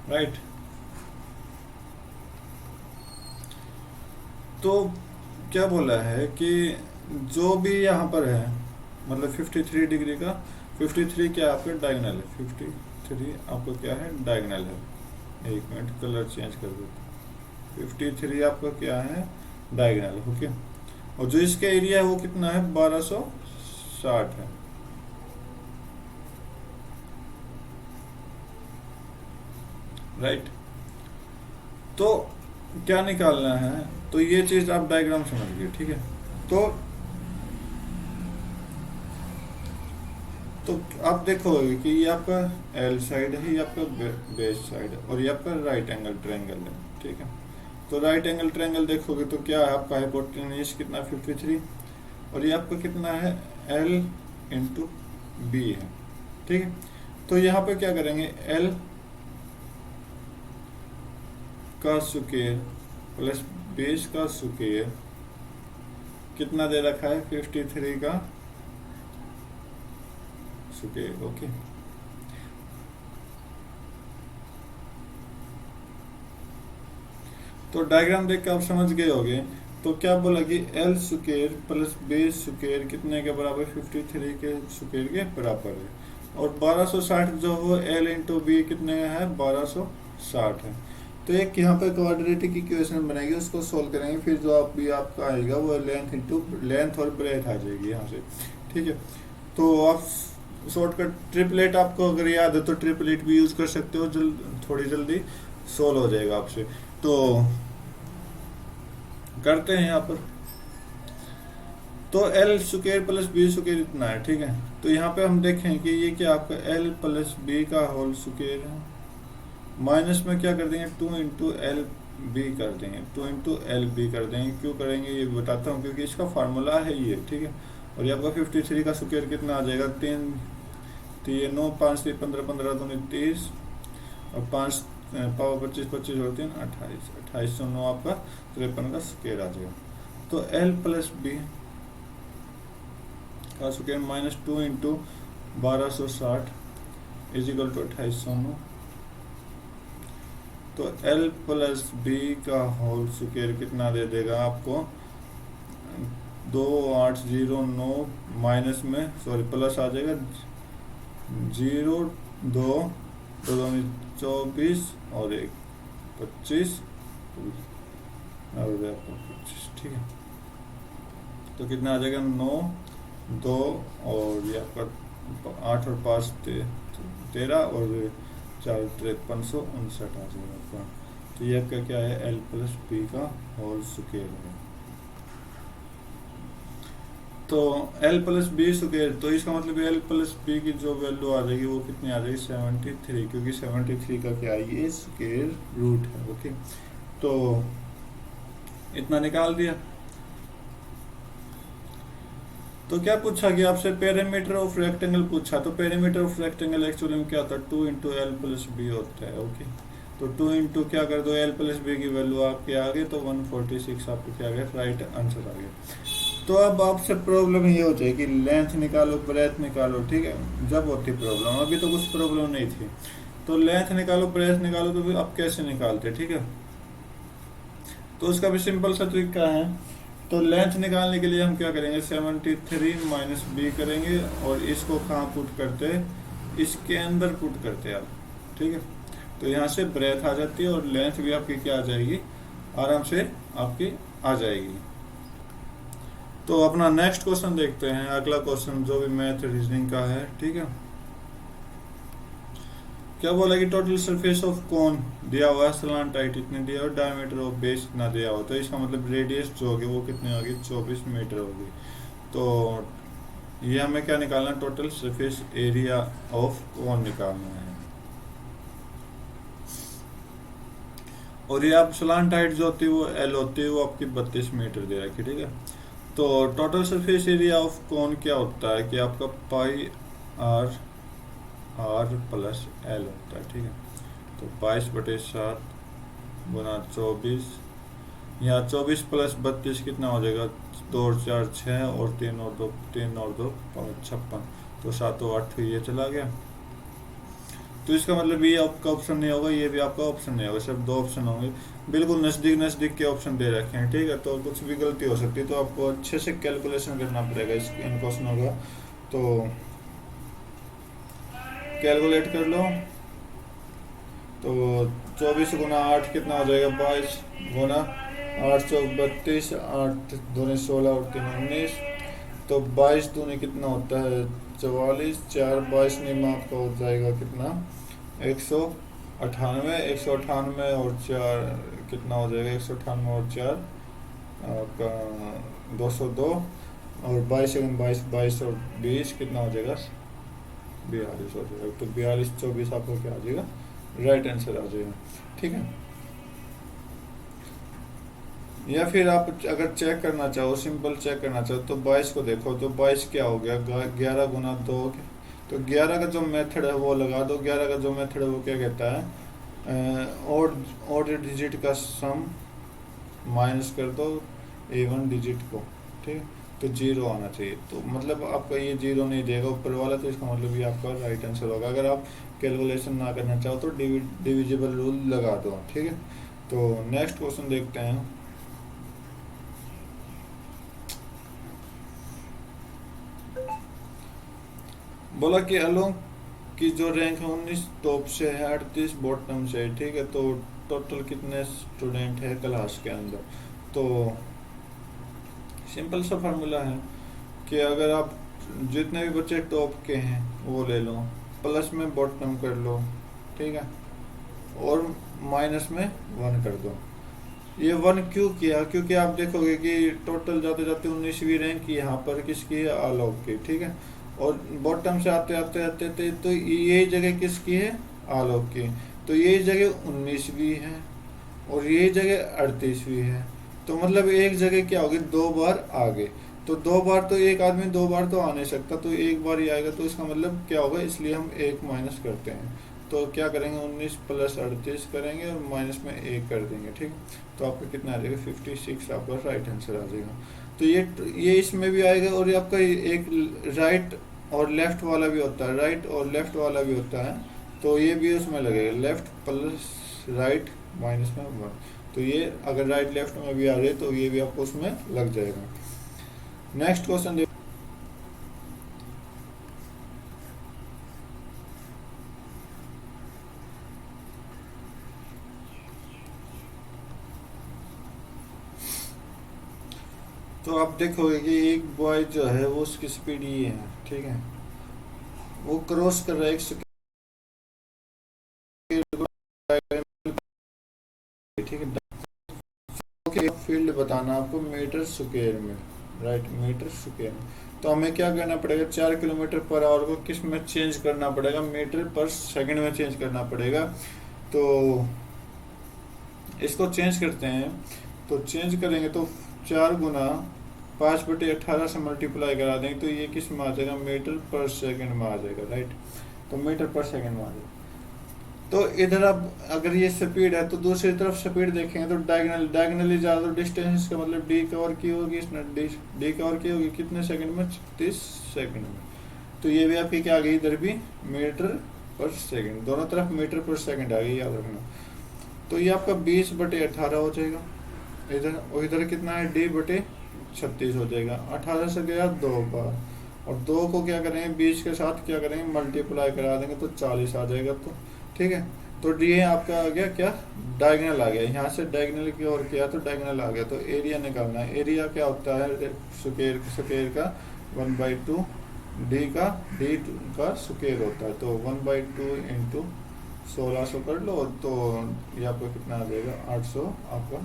Speaker 1: राइट। तो क्या बोला है कि जो भी यहाँ पर है, मतलब 53 डिग्री का, 53 क्या आपका डायगोनल है, 53 आपका क्या है, डायगोनल है। एक मिनट, कलर चेंज कर देते। 53 आपका क्या है, डायगोनल। ओके, और जो इसका एरिया है वो कितना है, 1260 है, राइट। तो क्या निकालना है, तो ये चीज आप डायग्राम समझ गए, ठीक है। तो आप देखोगे कि ये आपका एल साइड है, ये आपका बेस साइड है, और ये आपका राइट एंगल ट्रायंगल है, ठीक है। तो राइट एंगल ट्रायंगल देखोगे तो क्या है, आपका हाइपोटेन्यूज कितना 53, और ये आपका कितना है, एल इंटू बी है, ठीक है। तो यहाँ पे क्या करेंगे, एल का स्क्वायर प्लस बेस का स्क्वायर कितना दे रखा है, 53 का स्क्वायर। ओके, तो डायग्राम देख के आप समझ गए होंगे। तो क्या बोला कि l square plus b square कितने के बराबर, 53 के स्क्वायर के बराबर है। और 1260 जो हो एल इंटू बी कितने का है, 1260 है। तो एक यहाँ पे क्वाड्रेटिक इक्वेशन बनेगी, उसको सोल्व करेंगे, फिर जो आप भी आपका आएगा वो लेंथ इंटू लेंथ और ब्रेथ आ जाएगी यहाँ से। ठीक है, तो आप शॉर्टकट ट्रिपलेट आपको अगर याद है तो ट्रिपलेट भी यूज कर सकते हो, थोड़ी जल्दी सोल्व हो जाएगा आपसे। तो करते हैं यहाँ पर। तो l square plus b square इतना है। ठीक है, तो यहाँ पे हम देखें कि ये क्या आपका एल प्लस बी का होल स्क्वायर है, माइनस में क्या कर देंगे 2 इंटू एल बी कर देंगे, 2 इंटू एल बी कर देंगे। क्यों करेंगे ये बताता हूँ, क्योंकि इसका फार्मूला है ये। ठीक है, और ये आपका 53 का स्क्वायर कितना आ जाएगा, 3 9 5 3 15 15 दूनी 30 और 5 पावर 25 25 और 3 28 28 9 आपका 53 का स्क्वायर आ जाएगा। तो एल प्लस बी का square minus 2 into 1260 is equal to 2809। तो एल प्लस बी का होल स्क्वायर कितना दे देगा आपको, 2809 माइनस में सॉरी प्लस आ जाएगा 0 2 24 और 1 25 और 25। ठीक है, तो कितना आ जाएगा 9 2 और ये आपका 8 और 5 13 और 4 5359 आ जाएगा आपका। तो ये आपका क्या है, एल प्लस बी का होल स्क्वायर है। तो एल प्लस बी स्क्वायर, तो इसका मतलब एल प्लस बी की जो वैल्यू आ जाएगी वो कितनी आ जाएगी 73, क्योंकि 73 का क्या है ये स्क्वायर रूट है। ओके, तो इतना निकाल दिया। तो क्या पूछा कि आपसे पेरीमीटर ऑफ रेक्टेंगल पूछा, तो पेरीमीटर ऑफ रेक्टेंगल एक्चुअली में क्या होता है 2 इंटू एल प्लस बी होता है। ओके, तो 2 इंटू क्या कर दो एल प्लस बी की वैल्यू आपके आ गई, तो 146 आपको क्या आ गया, राइट आंसर आ गया। तो अब आपसे प्रॉब्लम ये हो जाएगी लेंथ निकालो ब्रेथ निकालो। ठीक है, जब होती प्रॉब्लम, अभी तो कुछ प्रॉब्लम नहीं थी। तो लेंथ निकालो ब्रेथ निकालो, तो फिर आप कैसे निकालते, ठीक है। तो उसका भी सिंपल सा तरीका है। तो लेंथ निकालने के लिए हम क्या करेंगे, 73 माइनस बी करेंगे और इसको कहाँ पुट करते हैं, इसके अंदर पुट करते हैं आप। ठीक है, तो यहाँ से ब्रेथ आ जाती है और लेंथ भी आपकी क्या आ जाएगी, आराम से आपकी आ जाएगी। तो अपना नेक्स्ट क्वेश्चन देखते हैं, अगला क्वेश्चन जो भी मैथ रीजनिंग का है। ठीक है, क्या बोला कि टोटल सरफेस ऑफ कोन दिया हुआ है, सलांट हाइट इतनी दिया हुआ, डायमीटर ऑफ बेस इतना दिया हुआ, तो इसका मतलब रेडियस जो होगी वो कितनी होगी, 24 मीटर होगी। तो ये हमें क्या निकालना है, total surface area of cone निकालना है। और ये आप सलांट हाइट जो होती है वो एल होती है, वो आपकी 32 मीटर दे रखी। ठीक है, तो total surface area of cone क्या होता है कि आपका पाई आर प्लस एल होता है। ठीक है, तो 22/7 गुना 24, यहाँ 24 प्लस 32 कितना हो जाएगा, 2 और 4 6 और 3 और 2 5 56, तो 7 और 8 ये चला गया। तो इसका मतलब ये आपका ऑप्शन नहीं होगा, ये भी आपका ऑप्शन नहीं होगा, सिर्फ 2 ऑप्शन होंगे। बिल्कुल नज़दीक नज़दीक के ऑप्शन दे रखे हैं। ठीक है, तो कुछ भी गलती हो सकती है, तो आपको अच्छे से कैलकुलेशन करना पड़ेगा इन क्वेश्चनों का। तो कैलकुलेट कर लो। तो 24 गुना 8 कितना हो जाएगा, 22 गुना 8 चौक 32, 8 दूनी 16 और 3 19, तो 22 दूनी कितना होता है 44, 4 22 में आपका हो जाएगा कितना 198, 198 और 4 कितना हो जाएगा, 198 और 4 आपका 202 और 22 22 और 20 कितना हो जाएगा 42 हो जाएगा। तो 42 24 आपको क्या आ जाएगा, राइट आंसर आ जाएगा। ठीक है, या फिर आप अगर चेक करना चाहो, सिंपल चेक करना चाहो, तो 22 को देखो, तो 22 क्या हो गया 11 गुना 2, तो 11 का जो मेथड है वो लगा दो। 11 का जो मेथड है वो क्या कहता है, ऑड डिजिट का सम माइनस कर दो इवन डिजिट को। ठीक है, तो जीरो आना चाहिए। तो मतलब आपका ये जीरो नहीं देगा ऊपर वाला, तो इसका मतलब ये आपका राइट आंसर होगा। अगर आप कैलकुलेशन ना करना चाहो तो डिविजिबल रूल लगा दो, ठीक है। तो नेक्स्ट क्वेश्चन देखते हैं। बोला कि अलोंग की जो रैंक है 19 टॉप से है, 38 बॉटम से है, ठीक है। तो टोटल कितने स्टूडेंट है क्लास के अंदर? तो सिंपल सा फार्मूला है कि अगर आप जितने भी बच्चे टॉप के हैं वो ले लो, प्लस में बॉटम कर लो, ठीक है, और माइनस में वन कर दो। ये वन क्यों किया? क्योंकि आप देखोगे कि टोटल जाते जाते 19वीं रैंक यहाँ पर किसकी है? आलोक की, ठीक है। और बॉटम से आते आते आते आते तो ये जगह किसकी है? आलोक की। तो ये जगह 19वीं है और ये जगह 38वीं है। तो मतलब एक जगह क्या होगी? दो बार आगे। तो दो बार तो एक आदमी दो बार तो आ नहीं सकता, तो एक बार ही आएगा। तो इसका मतलब क्या होगा? इसलिए हम एक माइनस करते हैं। तो क्या करेंगे? 19 प्लस 38 करेंगे और माइनस में एक कर देंगे, ठीक। तो आपका कितना आ जाएगा? 56 आपका राइट आंसर आ जाएगा। तो ये इसमें भी आएगा। और ये आपका एक राइट और लेफ्ट वाला भी होता है, राइट और लेफ्ट वाला भी होता है। तो ये भी उसमें लगेगा, लेफ्ट प्लस राइट माइनस में वन। तो ये अगर राइट लेफ्ट में भी आ रहे तो ये भी आपको उसमें लग जाएगा। नेक्स्ट क्वेश्चन देखो। तो आप देखोगे कि एक बॉय जो है वो उसकी स्पीड ये है, ठीक है। वो क्रॉस कर रहा है एक स्क्वायर, ठीक है। ओके, फील्ड बताना आपको मीटर स्क्वायर में, राइट, मीटर स्क्वायर में। तो हमें क्या करना पड़ेगा? 4 किलोमीटर पर आवर को किस में चेंज करना पड़ेगा? मीटर पर सेकंड में चेंज करना पड़ेगा। तो इसको चेंज करते हैं। तो चेंज करेंगे तो 4 गुना 5/18 से मल्टीप्लाई करा देंगे तो ये किस में आ जाएगा? मीटर पर सेकंड में आ जाएगा, राइट। तो मीटर पर सेकंड में आ जाएगा। तो इधर अब अगर ये स्पीड है तो दूसरी तरफ स्पीड देखेंगे तो डायगनली जा तो डिस्टेंस का मतलब डी कवर की होगी, इसने डी कवर की होगी कितने सेकंड में? 36 सेकंड में। तो ये भी आपकी क्या आ गई? इधर भी मीटर पर सेकंड, दोनों तरफ मीटर पर सेकंड आ गई, याद रखना। तो ये आपका 20/18 हो जाएगा इधर, और इधर कितना है? D/36 हो जाएगा। 18 से गया 2 बार, और 2 को क्या करेंगे? 20 के साथ क्या करेंगे? मल्टीप्लाई करा देंगे तो 40 आ जाएगा। तो ठीक है। तो ये आपका आ गया क्या? डायगनल आ गया। यहाँ से डायगनल की ओर किया तो डायगनल आ गया। तो एरिया निकालना है। एरिया क्या होता है? स्क्वायर का 1/2, डी का स्क्वायर होता है। तो 1/2 इंटू 1600 कर लो, तो ये आपको कितना आ जाएगा? 800 आपका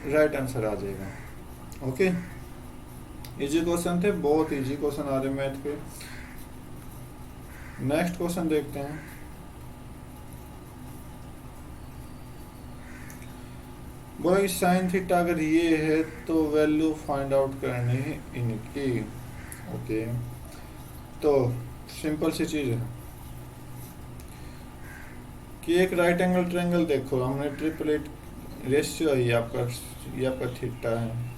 Speaker 1: राइट आंसर आ जाएगा। ओके, इजी क्वेश्चन थे, बहुत इजी क्वेश्चन आ रहे मैथ के। नेक्स्ट क्वेश्चन देखते हैं। बोला साइन थीटा अगर ये है तो वैल्यू फाइंड आउट करनी है इनकी। ओके, तो सिंपल सी चीज है कि एक राइट एंगल ट्रायंगल देखो, हमने ट्रिपलेट रेशियो है, ये आपका थीटा है।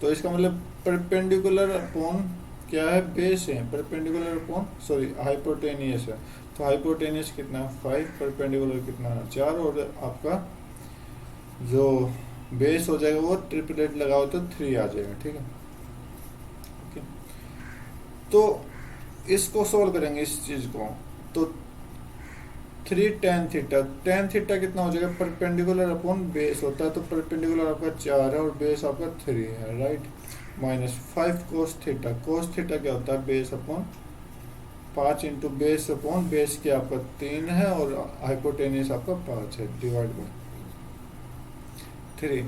Speaker 1: तो इसका मतलब परपेंडिकुलर अपॉन क्या है? बेस है। परपेंडिकुलर अपॉन सॉरी हाइपोटेनियस है। तो हाइपोटेनियस कितना है? 5, परपेंडिकुलर कितना है? 4, और आपका जो बेस हो जाएगा वो ट्रिपलेट लगाओ तो 3 आ जाएगा, ठीक है। ओके, तो इसको सोल्व करेंगे इस चीज को। तो 3 tan थीटा, tan थीटा कितना हो जाएगा? परपेंडिकुलर अपॉन बेस होता है। तो परपेंडिकुलर आपका 4 है और बेस आपका 3 है, right. Minus 5 cos theta, cos theta क्या होता है? Base upon 5 into base upon base के आपका 3 है और हाइपोटेनियस आपका 5 है, divide by 3।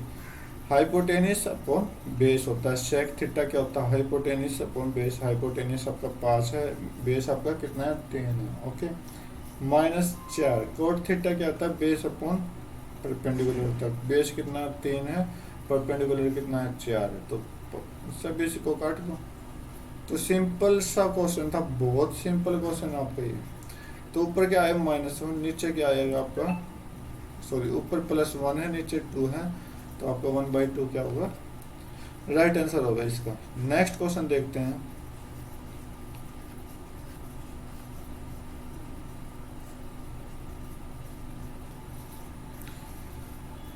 Speaker 1: Hypotenuse upon base होता है। सेक थीटा क्या होता है? हाइपोटेनियस अपॉन बेस, हाइपोटेनियस आपका 5 है, बेस आपका कितना है? 3 है। ओके, -4 कोट थीटा क्या होता है? बेस अपॉन परपेंडिकुलर होता है। बेस कितना? 3 है, परपेंडिकुलर कितना है? 4 है। तो सब इसी को काट दो। तो सिंपल सा क्वेश्चन था, बहुत सिंपल क्वेश्चन आपका ये। तो ऊपर क्या आया? -1, नीचे क्या आएगा आपका? सॉरी, ऊपर +1 है, नीचे 2 है। तो आपका 1/2 क्या होगा? राइट आंसर होगा इसका। नेक्स्ट क्वेश्चन देखते हैं।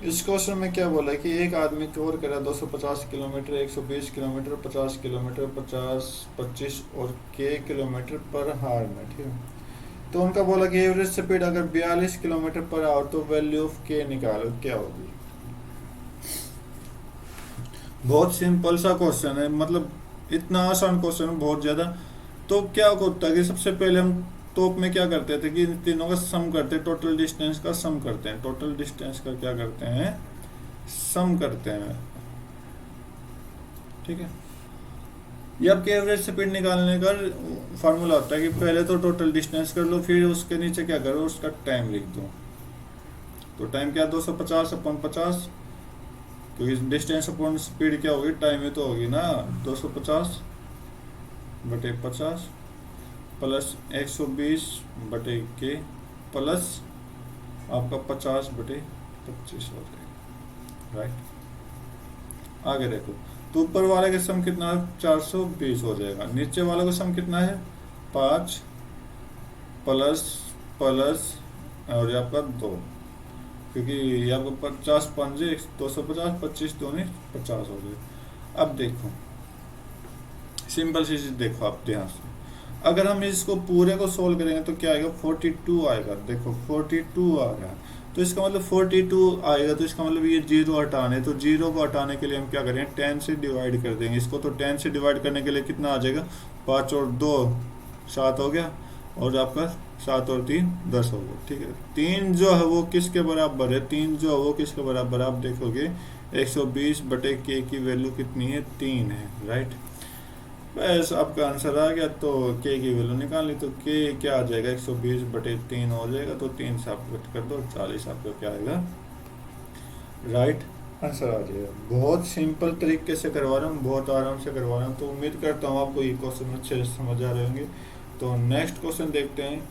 Speaker 1: इस क्वेश्चन में क्या बोला है कि एक आदमी कवर करा 250 किलोमीटर, 120 किलोमीटर, 50 किलोमीटर, 50, 25 और के किलोमीटर पर हार में, ठीक है। तो उनका बोला कि एवरेज स्पीड अगर 42 किलोमीटर पर आवर तो वैल्यू ऑफ के निकालो, क्या होगी। बहुत सिंपल सा क्वेश्चन है, मतलब इतना आसान क्वेश्चन है बहुत ज़्यादा। तो क्या होता है कि सबसे पहले हम टॉप में क्या करते थे कि इन तीनों का सम करते हैं, टोटल डिस्टेंस का सम करते हैं, टोटल डिस्टेंस का क्या करते हैं, सम करते हैं, ठीक है। ये आपके एवरेज स्पीड निकालने का फार्मूला होता है कि पहले तो टोटल डिस्टेंस कर लो, फिर उसके नीचे क्या करो, उसका टाइम लिख दो। तो टाइम क्या 250 अपन 50, क्योंकि डिस्टेंस अपॉन स्पीड क्या होगी, टाइम ही तो होगी ना। 250 बटे 50 प्लस 120 बटे के प्लस आपका 50 बटे 25 हो जाएगा, राइट। आगे देखो, तो ऊपर वाले का सम कितना है, 420 हो जाएगा। नीचे वाले का सम कितना है, 5 प्लस प्लस और ये आपका 2, क्योंकि ये आपका 50 पंजे 250, 25 दूनी 50 हो गए। अब देखो सिंपल सी चीज देखो आप ध्यान से, अगर हम इसको पूरे को सोल्व करेंगे तो क्या आएगा, 42 आएगा। देखो 42 आ गया, तो इसका मतलब 42 आएगा, तो इसका मतलब ये जीरो हटाने, तो जीरो को हटाने के लिए हम क्या करें, 10 से डिवाइड कर देंगे इसको। तो 10 से डिवाइड करने के लिए कितना आ जाएगा, 5 और 2 7 हो गया, और आपका 7 और 3 10 हो गया, ठीक है। 3 जो है वो किसके बराबर है, 3 जो है वो किसके बराबर, आप देखोगे 120 बटे के की वैल्यू कितनी है, 3 है, राइट। बस आपका आंसर आ गया। तो के की वैल्यू निकालनी, तो के क्या आ जाएगा, 120 बटे 3 हो जाएगा। तो 3 से आप कट कर दो, 40 आपका क्या आएगा, राइट आंसर आ जाएगा। बहुत सिंपल तरीके से करवा रहा हूँ, बहुत आराम से करवा रहा हूँ। तो उम्मीद करता हूँ आपको ये क्वेश्चन अच्छे से समझ आ रहे होंगे। तो नेक्स्ट क्वेश्चन देखते हैं।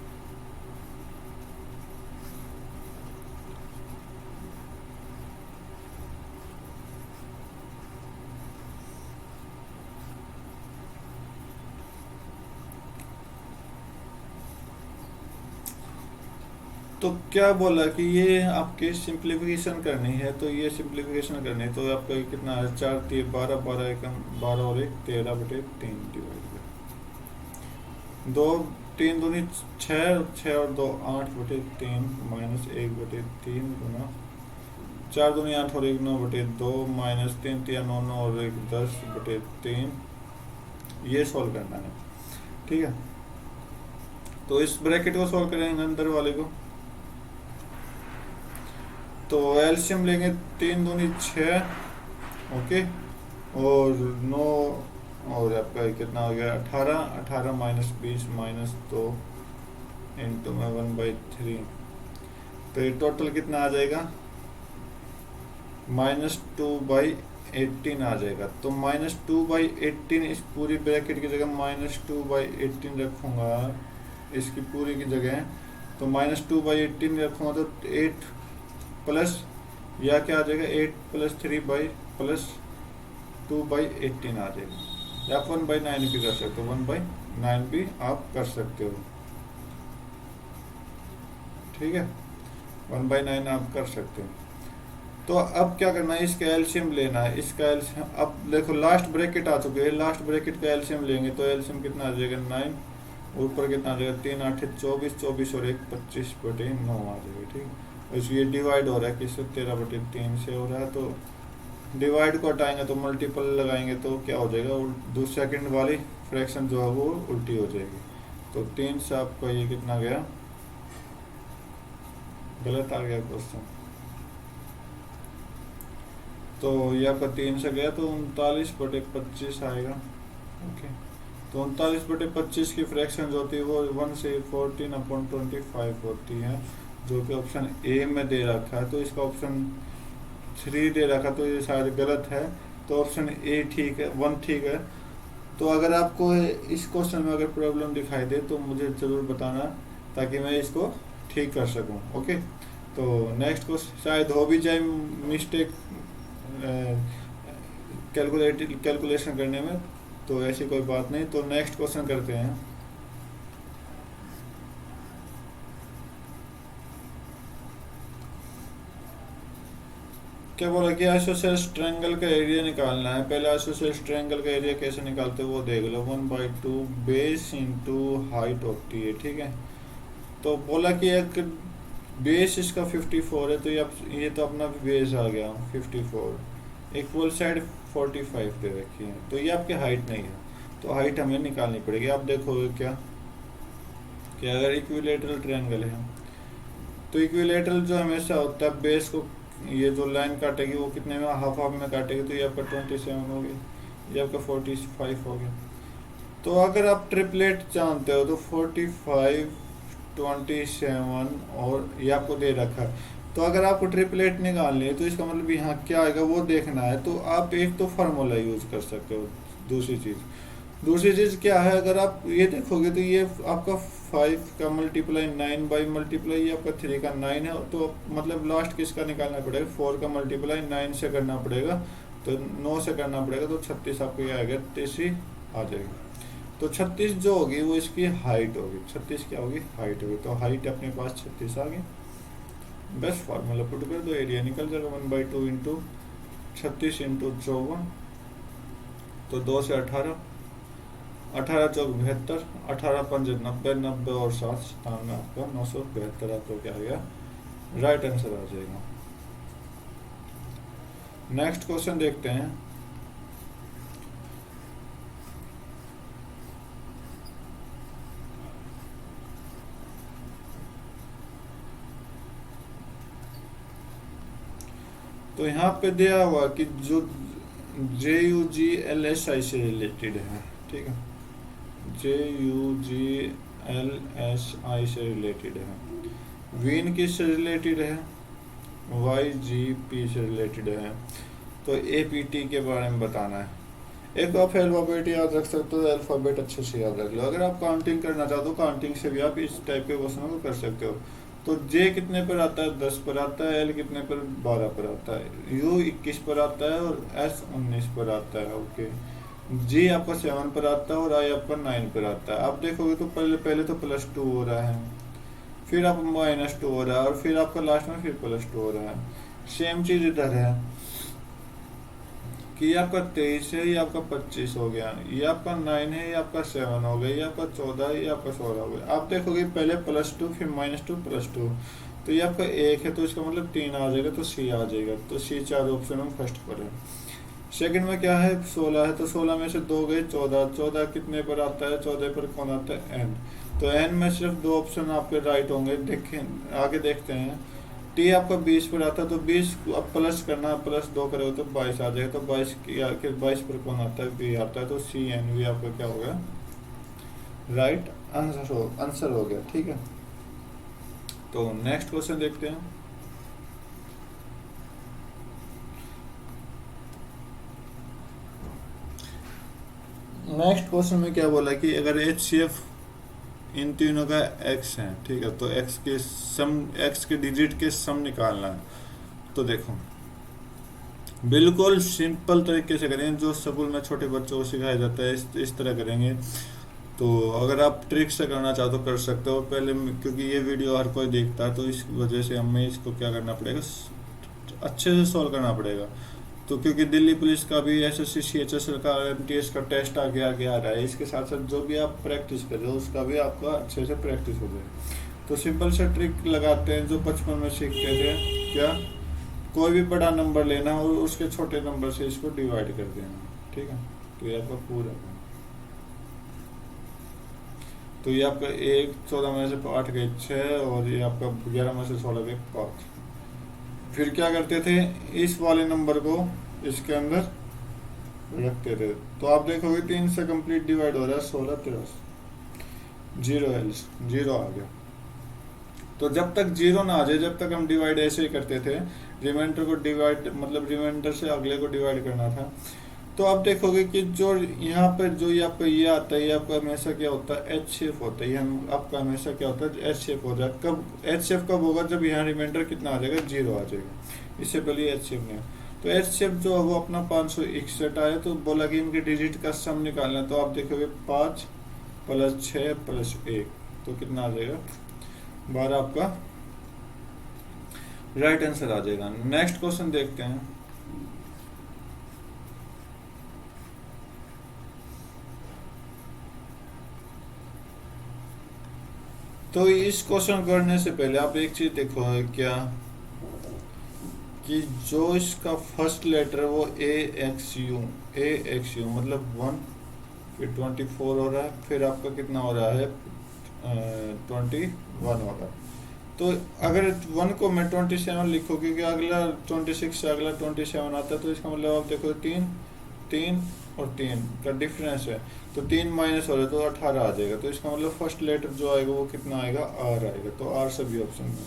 Speaker 1: तो क्या बोला कि ये आपके सिंप्लीफिकेशन करनी है, तो ये सिंप्लीफिकेशन करनी है, तो आपका कितना है, 4 3 12 12 एकम 12 और 1 13 बटे 3 डिवाइड कर 2 3 दूनी 6 6 और 2 8 बटे 3 माइनस 1 बटे 3 गुना 4 दूनी 8 और 1 9 बटे 2 माइनस 3 3 9 9 और 1 10 बटे 3। ये सॉल्व करना है, ठीक है। तो इस ब्रैकेट को सॉल्व करेंगे अंदर वाले को, तो एलसीएम लेंगे 3 दूनी 6, ओके, और 9 और आपका कितना हो गया 18 18 माइनस 20 माइनस 2 इंटू में 1/3। तो ये टोटल कितना आ जाएगा, -2/18 आ जाएगा। तो -2/18 इस पूरी ब्रैकेट की जगह -2/18 रखूंगा, इसकी पूरी की जगह। तो -2/18 रखूंगा तो 8 प्लस या क्या आ जाएगा, 8 प्लस 3 बाई प्लस 2/18 आ जाएगा। या आप 1/9 भी कर सकते हो, 1/9 भी आप कर सकते हो, ठीक है, 1/9 आप कर सकते हो। तो अब क्या करना है, इसका एलसीएम लेना है, इसका एलसीएम। अब देखो लास्ट ब्रैकेट आ चुके हैं, लास्ट ब्रैकेट का एलसीएम लेंगे तो एलसीएम कितना आ जाएगा, 9, ऊपर कितना आ जाएगा, 3 8 24 24 और 1 25/9 आ जाएगा, ठीक है। ये डिवाइड हो रहा है किससे, 13/3 से हो रहा है। तो डिवाइड को हटाएंगे तो मल्टीपल लगाएंगे तो क्या हो जाएगा, दूसरी सेकंड वाली फ्रैक्शन जो है वो उल्टी हो जाएगी। तो 3 से आपका ये कितना गया, गलत आ गया क्वेश्चन। तो ये आपका 3 से गया तो 39/25 आएगा, ओके। तो 39/25 की फ्रैक्शन जो होती है वो 1 से 14/25 होती है, जो कि ऑप्शन ए में दे रखा है। तो इसका ऑप्शन 3 दे रखा, तो ये शायद गलत है। तो ऑप्शन ए ठीक है, 1 ठीक है। तो अगर आपको इस क्वेश्चन में अगर प्रॉब्लम दिखाई दे तो मुझे ज़रूर बताना, ताकि मैं इसको ठीक कर सकूं, ओके। तो नेक्स्ट क्वेश्चन शायद हो भी जाए मिस्टेक, कैलकुलेशन करने में, तो ऐसी कोई बात नहीं। तो नेक्स्ट क्वेश्चन करते हैं। क्या बोला कि आइसोसेलेस ट्रायंगल का एरिया निकालना है। पहले आइसोसेलेस ट्रायंगल का एरिया कैसे निकालते हैं वो देख लो। 1/2 बेस इंटू हाइट होती है, ठीक है। तो बोला कि एक बेस इसका 54 है, तो ये तो अपना बेस आ गया 54, इक्वल साइड 45 दे रखी है, तो ये आपकी हाइट नहीं है, तो हाइट हमें निकालनी पड़ेगी। आप देखोगे क्या कि अगर इक्विलेटरल ट्रायंगल है, तो इक्विलेटरल जो हमेशा होता है बेस को, ये जो लाइन काटेगी वो कितने में, हाफ हाफ में काटेगी, तो ये आपका 27 हो गया, ये आपका 45 हो गया। तो अगर आप ट्रिपलेट जानते हो तो 45, 27 और ये आपको दे रखा है, तो अगर आपको ट्रिपलेट निकालनी है तो इसका मतलब यहाँ क्या आएगा वो देखना है। तो आप एक तो फार्मूला यूज कर सकते हो। दूसरी चीज़ क्या है, अगर आप ये देखोगे तो ये आपका 5 का मल्टीप्लाई 9 बाई मल्टीप्लाई ये आपका 3 का 9 है, तो मतलब लास्ट किसका निकालना पड़ेगा, 4 का मल्टीप्लाई 9 से करना पड़ेगा, तो 9 से करना पड़ेगा, तो 36 आपको ये आएगा, 33 आ जाएगा। तो 36 जो होगी वो इसकी हाइट होगी, 36 क्या होगी, हाइट होगी। तो हाइट अपने पास 36 आ गई। बस फार्मूला पुट कर दो, एरिया निकल जाएगा 1/2 इंटू 36 इंटू 54, तो 2 से 18, 18 चौक 72, 18 पंज 90, 90 और 7 97, आपका 972 आपको क्या आ गया, राइट आंसर आ जाएगा। नेक्स्ट क्वेश्चन देखते हैं। तो यहाँ पे दिया हुआ कि जो JUGLSI से रिलेटेड है, ठीक है, JUGLSI से रिलेटेड है, वीन किससे रिलेटेड है, YGP से रिलेटेड है, तो APT के बारे में बताना है। एक आप अल्फाबेट याद रख सकते हो, अल्फाबेट अच्छे से याद रख लो। अगर आप काउंटिंग करना चाहते हो, काउंटिंग से भी आप इस टाइप के क्वेश्चन को कर सकते हो। तो J कितने पर आता है, 10 पर आता है, L कितने पर, 12 पर आता है, U 21 पर आता है और S 19 पर आता है, ओके। G आपका 7 पर आता है और I आपका 9 पर आता है। आप देखोगे तो पहले तो +2 हो रहा है, फिर आप -2 हो रहा है, और फिर आपका लास्ट में फिर +2 हो रहा है। सेम चीज इधर है कि ये आपका 23 है, ये आपका 25 हो गया, ये आपका 9 है, ये आपका 7 हो गया, ये आपका 14 है, ये आपका 16 हो गया। आप देखोगे पहले +2 फिर -2 +2, तो ये आपका 1 है, तो इसका मतलब 3 आ जाएगा, तो C आ जाएगा। तो C 4 ऑप्शन में फर्स्ट पर है। सेकंड में क्या है, 16 है, तो 16 में से 2 गए, 14, 14 कितने पर आता है, 14 पर कौन आता है, N। तो N में सिर्फ 2 ऑप्शन आपके राइट होंगे। देखें आगे देखते हैं, T आपका 20 पर आता है, तो 20 अब प्लस करना, +2 करोगे तो 22 आ जाएगा, तो 22 के 22 पर कौन आता है, B आता है, तो CNV आपका क्या हो गया, राइट आंसर हो गया, ठीक है। तो नेक्स्ट क्वेश्चन देखते हैं। नेक्स्ट क्वेश्चन में क्या बोला कि अगर HCF इन तीनों का x है, ठीक है, तो x के डिजिट के सम निकालना है। तो देखो बिल्कुल सिंपल तरीके से करेंगे, जो स्कूल में छोटे बच्चों को सिखाया जाता है, इस तरह करेंगे। तो अगर आप ट्रिक से करना चाहो तो कर सकते हो पहले, क्योंकि ये वीडियो हर कोई देखता है, तो इस वजह से हमें इसको क्या करना पड़ेगा, अच्छे से सॉल्व करना पड़ेगा। तो क्योंकि दिल्ली पुलिस का भी SSC CHSL का MTS का टेस्ट आगे आ रहा है, इसके साथ साथ जो भी आप प्रैक्टिस कर रहे हो उसका भी आपका अच्छे से प्रैक्टिस हो जाए। तो सिंपल से ट्रिक लगाते हैं जो बचपन में सीखते थे, क्या, कोई भी बड़ा नंबर लेना और उसके छोटे नंबर से इसको डिवाइड कर देना, ठीक है। तो ये आपका पूरा, तो ये आपका 1, 14 में से 8 गए 6, और ये आपका 11 में से 16 गए 5। फिर क्या करते थे, इस वाले नंबर को इसके अंदर रखते थे। तो आप देखोगे 3 से कंप्लीट डिवाइड हो रहा है, 16 23, 0 आ गया। तो जब तक 0 ना आ जाए, जब तक हम डिवाइड ऐसे ही करते थे, रिमाइंडर को डिवाइड मतलब रिमाइंडर से अगले को डिवाइड करना था। तो आप देखोगे कि जो यहाँ पे जो ये आपका ये आता है, ये आपका हमेशा क्या होता है, एच शेप होता है। ये आपका हमेशा क्या होता है, एच शेप होता है। कब एच शेप कब होगा, जब यहाँ रिमाइंडर कितना आ जाएगा, 0 आ जाएगा। इससे पहले एच शेप नहीं। तो एचसीएफ जो है वो अपना 561 आया। तो बोला कि इनके डिजिट का सम निकालना है, तो आप देखोगे 5 + 6 + 1, तो कितना आ जाएगा 12 आपका राइट आंसर आ जाएगा। नेक्स्ट क्वेश्चन देखते हैं। तो इस क्वेश्चन करने से पहले आप एक चीज देखो है क्या, कि जो इसका फर्स्ट लेटर है वो ए एक्स यू मतलब 1, फिर 24 हो रहा है, फिर आपका कितना हो रहा है 21 हो रहा है। तो अगर 1 को मैं 27 लिखूँ, क्योंकि अगला 26 से अगला 27 आता है, तो इसका मतलब आप देखो 3 3 और 3 का डिफरेंस है, तो 3 माइनस हो रहा है तो 18 आ जाएगा। तो इसका मतलब फर्स्ट लेटर जो आएगा वो कितना आएगा, आर आएगा। तो आर सभी ऑप्शन में।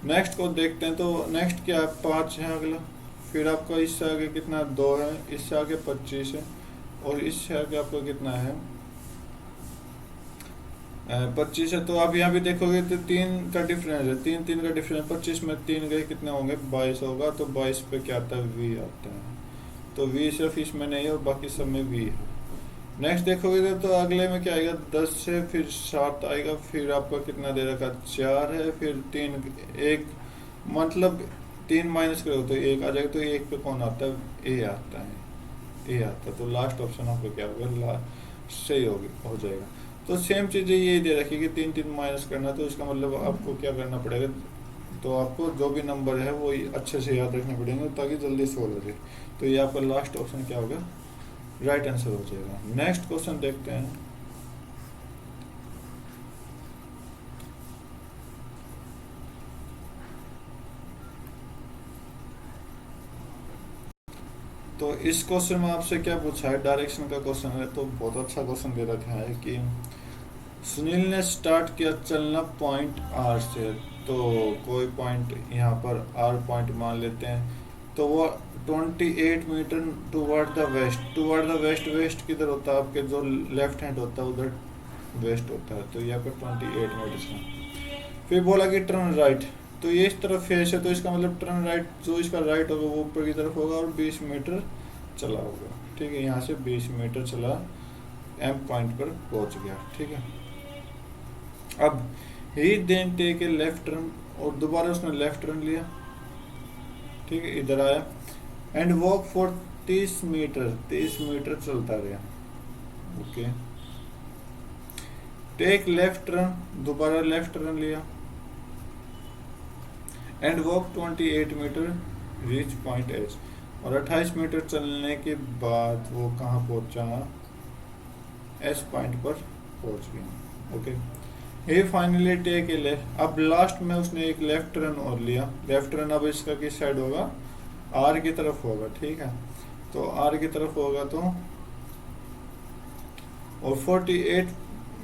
Speaker 1: नेक्स्ट को देखते हैं। तो नेक्स्ट क्या है, 5 है अगला, फिर आपका इससे आगे कितना 2 है, इससे आगे 25 है, और इससे आगे आपका कितना है 25 है। तो आप यहाँ भी देखोगे तो 3 का डिफरेंस है, 3 का डिफरेंस, 25 में 3 गए कितने होंगे 22 होगा। तो 22 पे क्या आता है, वी आता है। तो वी सिर्फ इसमें नहीं है और बाकी सब में वी है। नेक्स्ट देखोगे तो अगले में क्या आएगा, 10 से फिर 7 आएगा, फिर आपका कितना दे रखा 4 है, फिर 3 1 मतलब 3 माइनस करो तो 1 आ जाएगा। तो 1 पे कौन आता है, ए आता है, ए आता है। तो लास्ट ऑप्शन आपको क्या होगा, सही हो जाएगा। तो सेम चीज़ ये दे रखी कि 3 3 माइनस करना, तो इसका मतलब आपको क्या करना पड़ेगा, तो आपको जो भी नंबर है वो अच्छे से याद रखने पड़ेंगे ताकि जल्दी सोल्व हो जाए। तो ये आपका लास्ट ऑप्शन क्या होगा, राइट आंसर हो जाएगा। नेक्स्ट क्वेश्चन देखते हैं। तो इस क्वेश्चन में आपसे क्या पूछा है, डायरेक्शन का क्वेश्चन है। तो बहुत अच्छा क्वेश्चन दे रखा है कि सुनील ने स्टार्ट किया चलना पॉइंट आर से। तो कोई पॉइंट यहाँ पर आर पॉइंट मान लेते हैं। तो वो 28 metre toward the west, west किधर होता है आपके, जो लेफ्ट हैंड होता है उधर वेस्ट होता है। तो यहाँ पर 28 मीटर था। फिर बोला कि टर्न राइट, तो ये इस तरफ फेस है, तो इसका मतलब टर्न राइट जो इसका राइट होगा वो ऊपर की तरफ होगा और 20 मीटर चला होगा। ठीक है, यहाँ से 20 मीटर चला, एम पॉइंट पर पहुंच गया। ठीक है, अब he then take a left turn, और दोबारा उसने लेफ्ट टर्न लिया। ठीक है, इधर आया and walk for 30 metre, 30 metre चलता रहा। ओके, टेक लेफ्ट टर्न, दोबारा लेफ्ट टर्न लिया and walk 28 metre, reach point h. और 28 मीटर चलने के बाद वो कहाँ पहुंचा, एस पॉइंट पर पहुंच गया। Okay, he finally take a left, अब लास्ट में उसने एक लेफ्ट टर्न और लिया। लेफ्ट टर्न अब इसका किस साइड होगा, आर की तरफ होगा। ठीक है, तो आर की तरफ होगा तो, और 48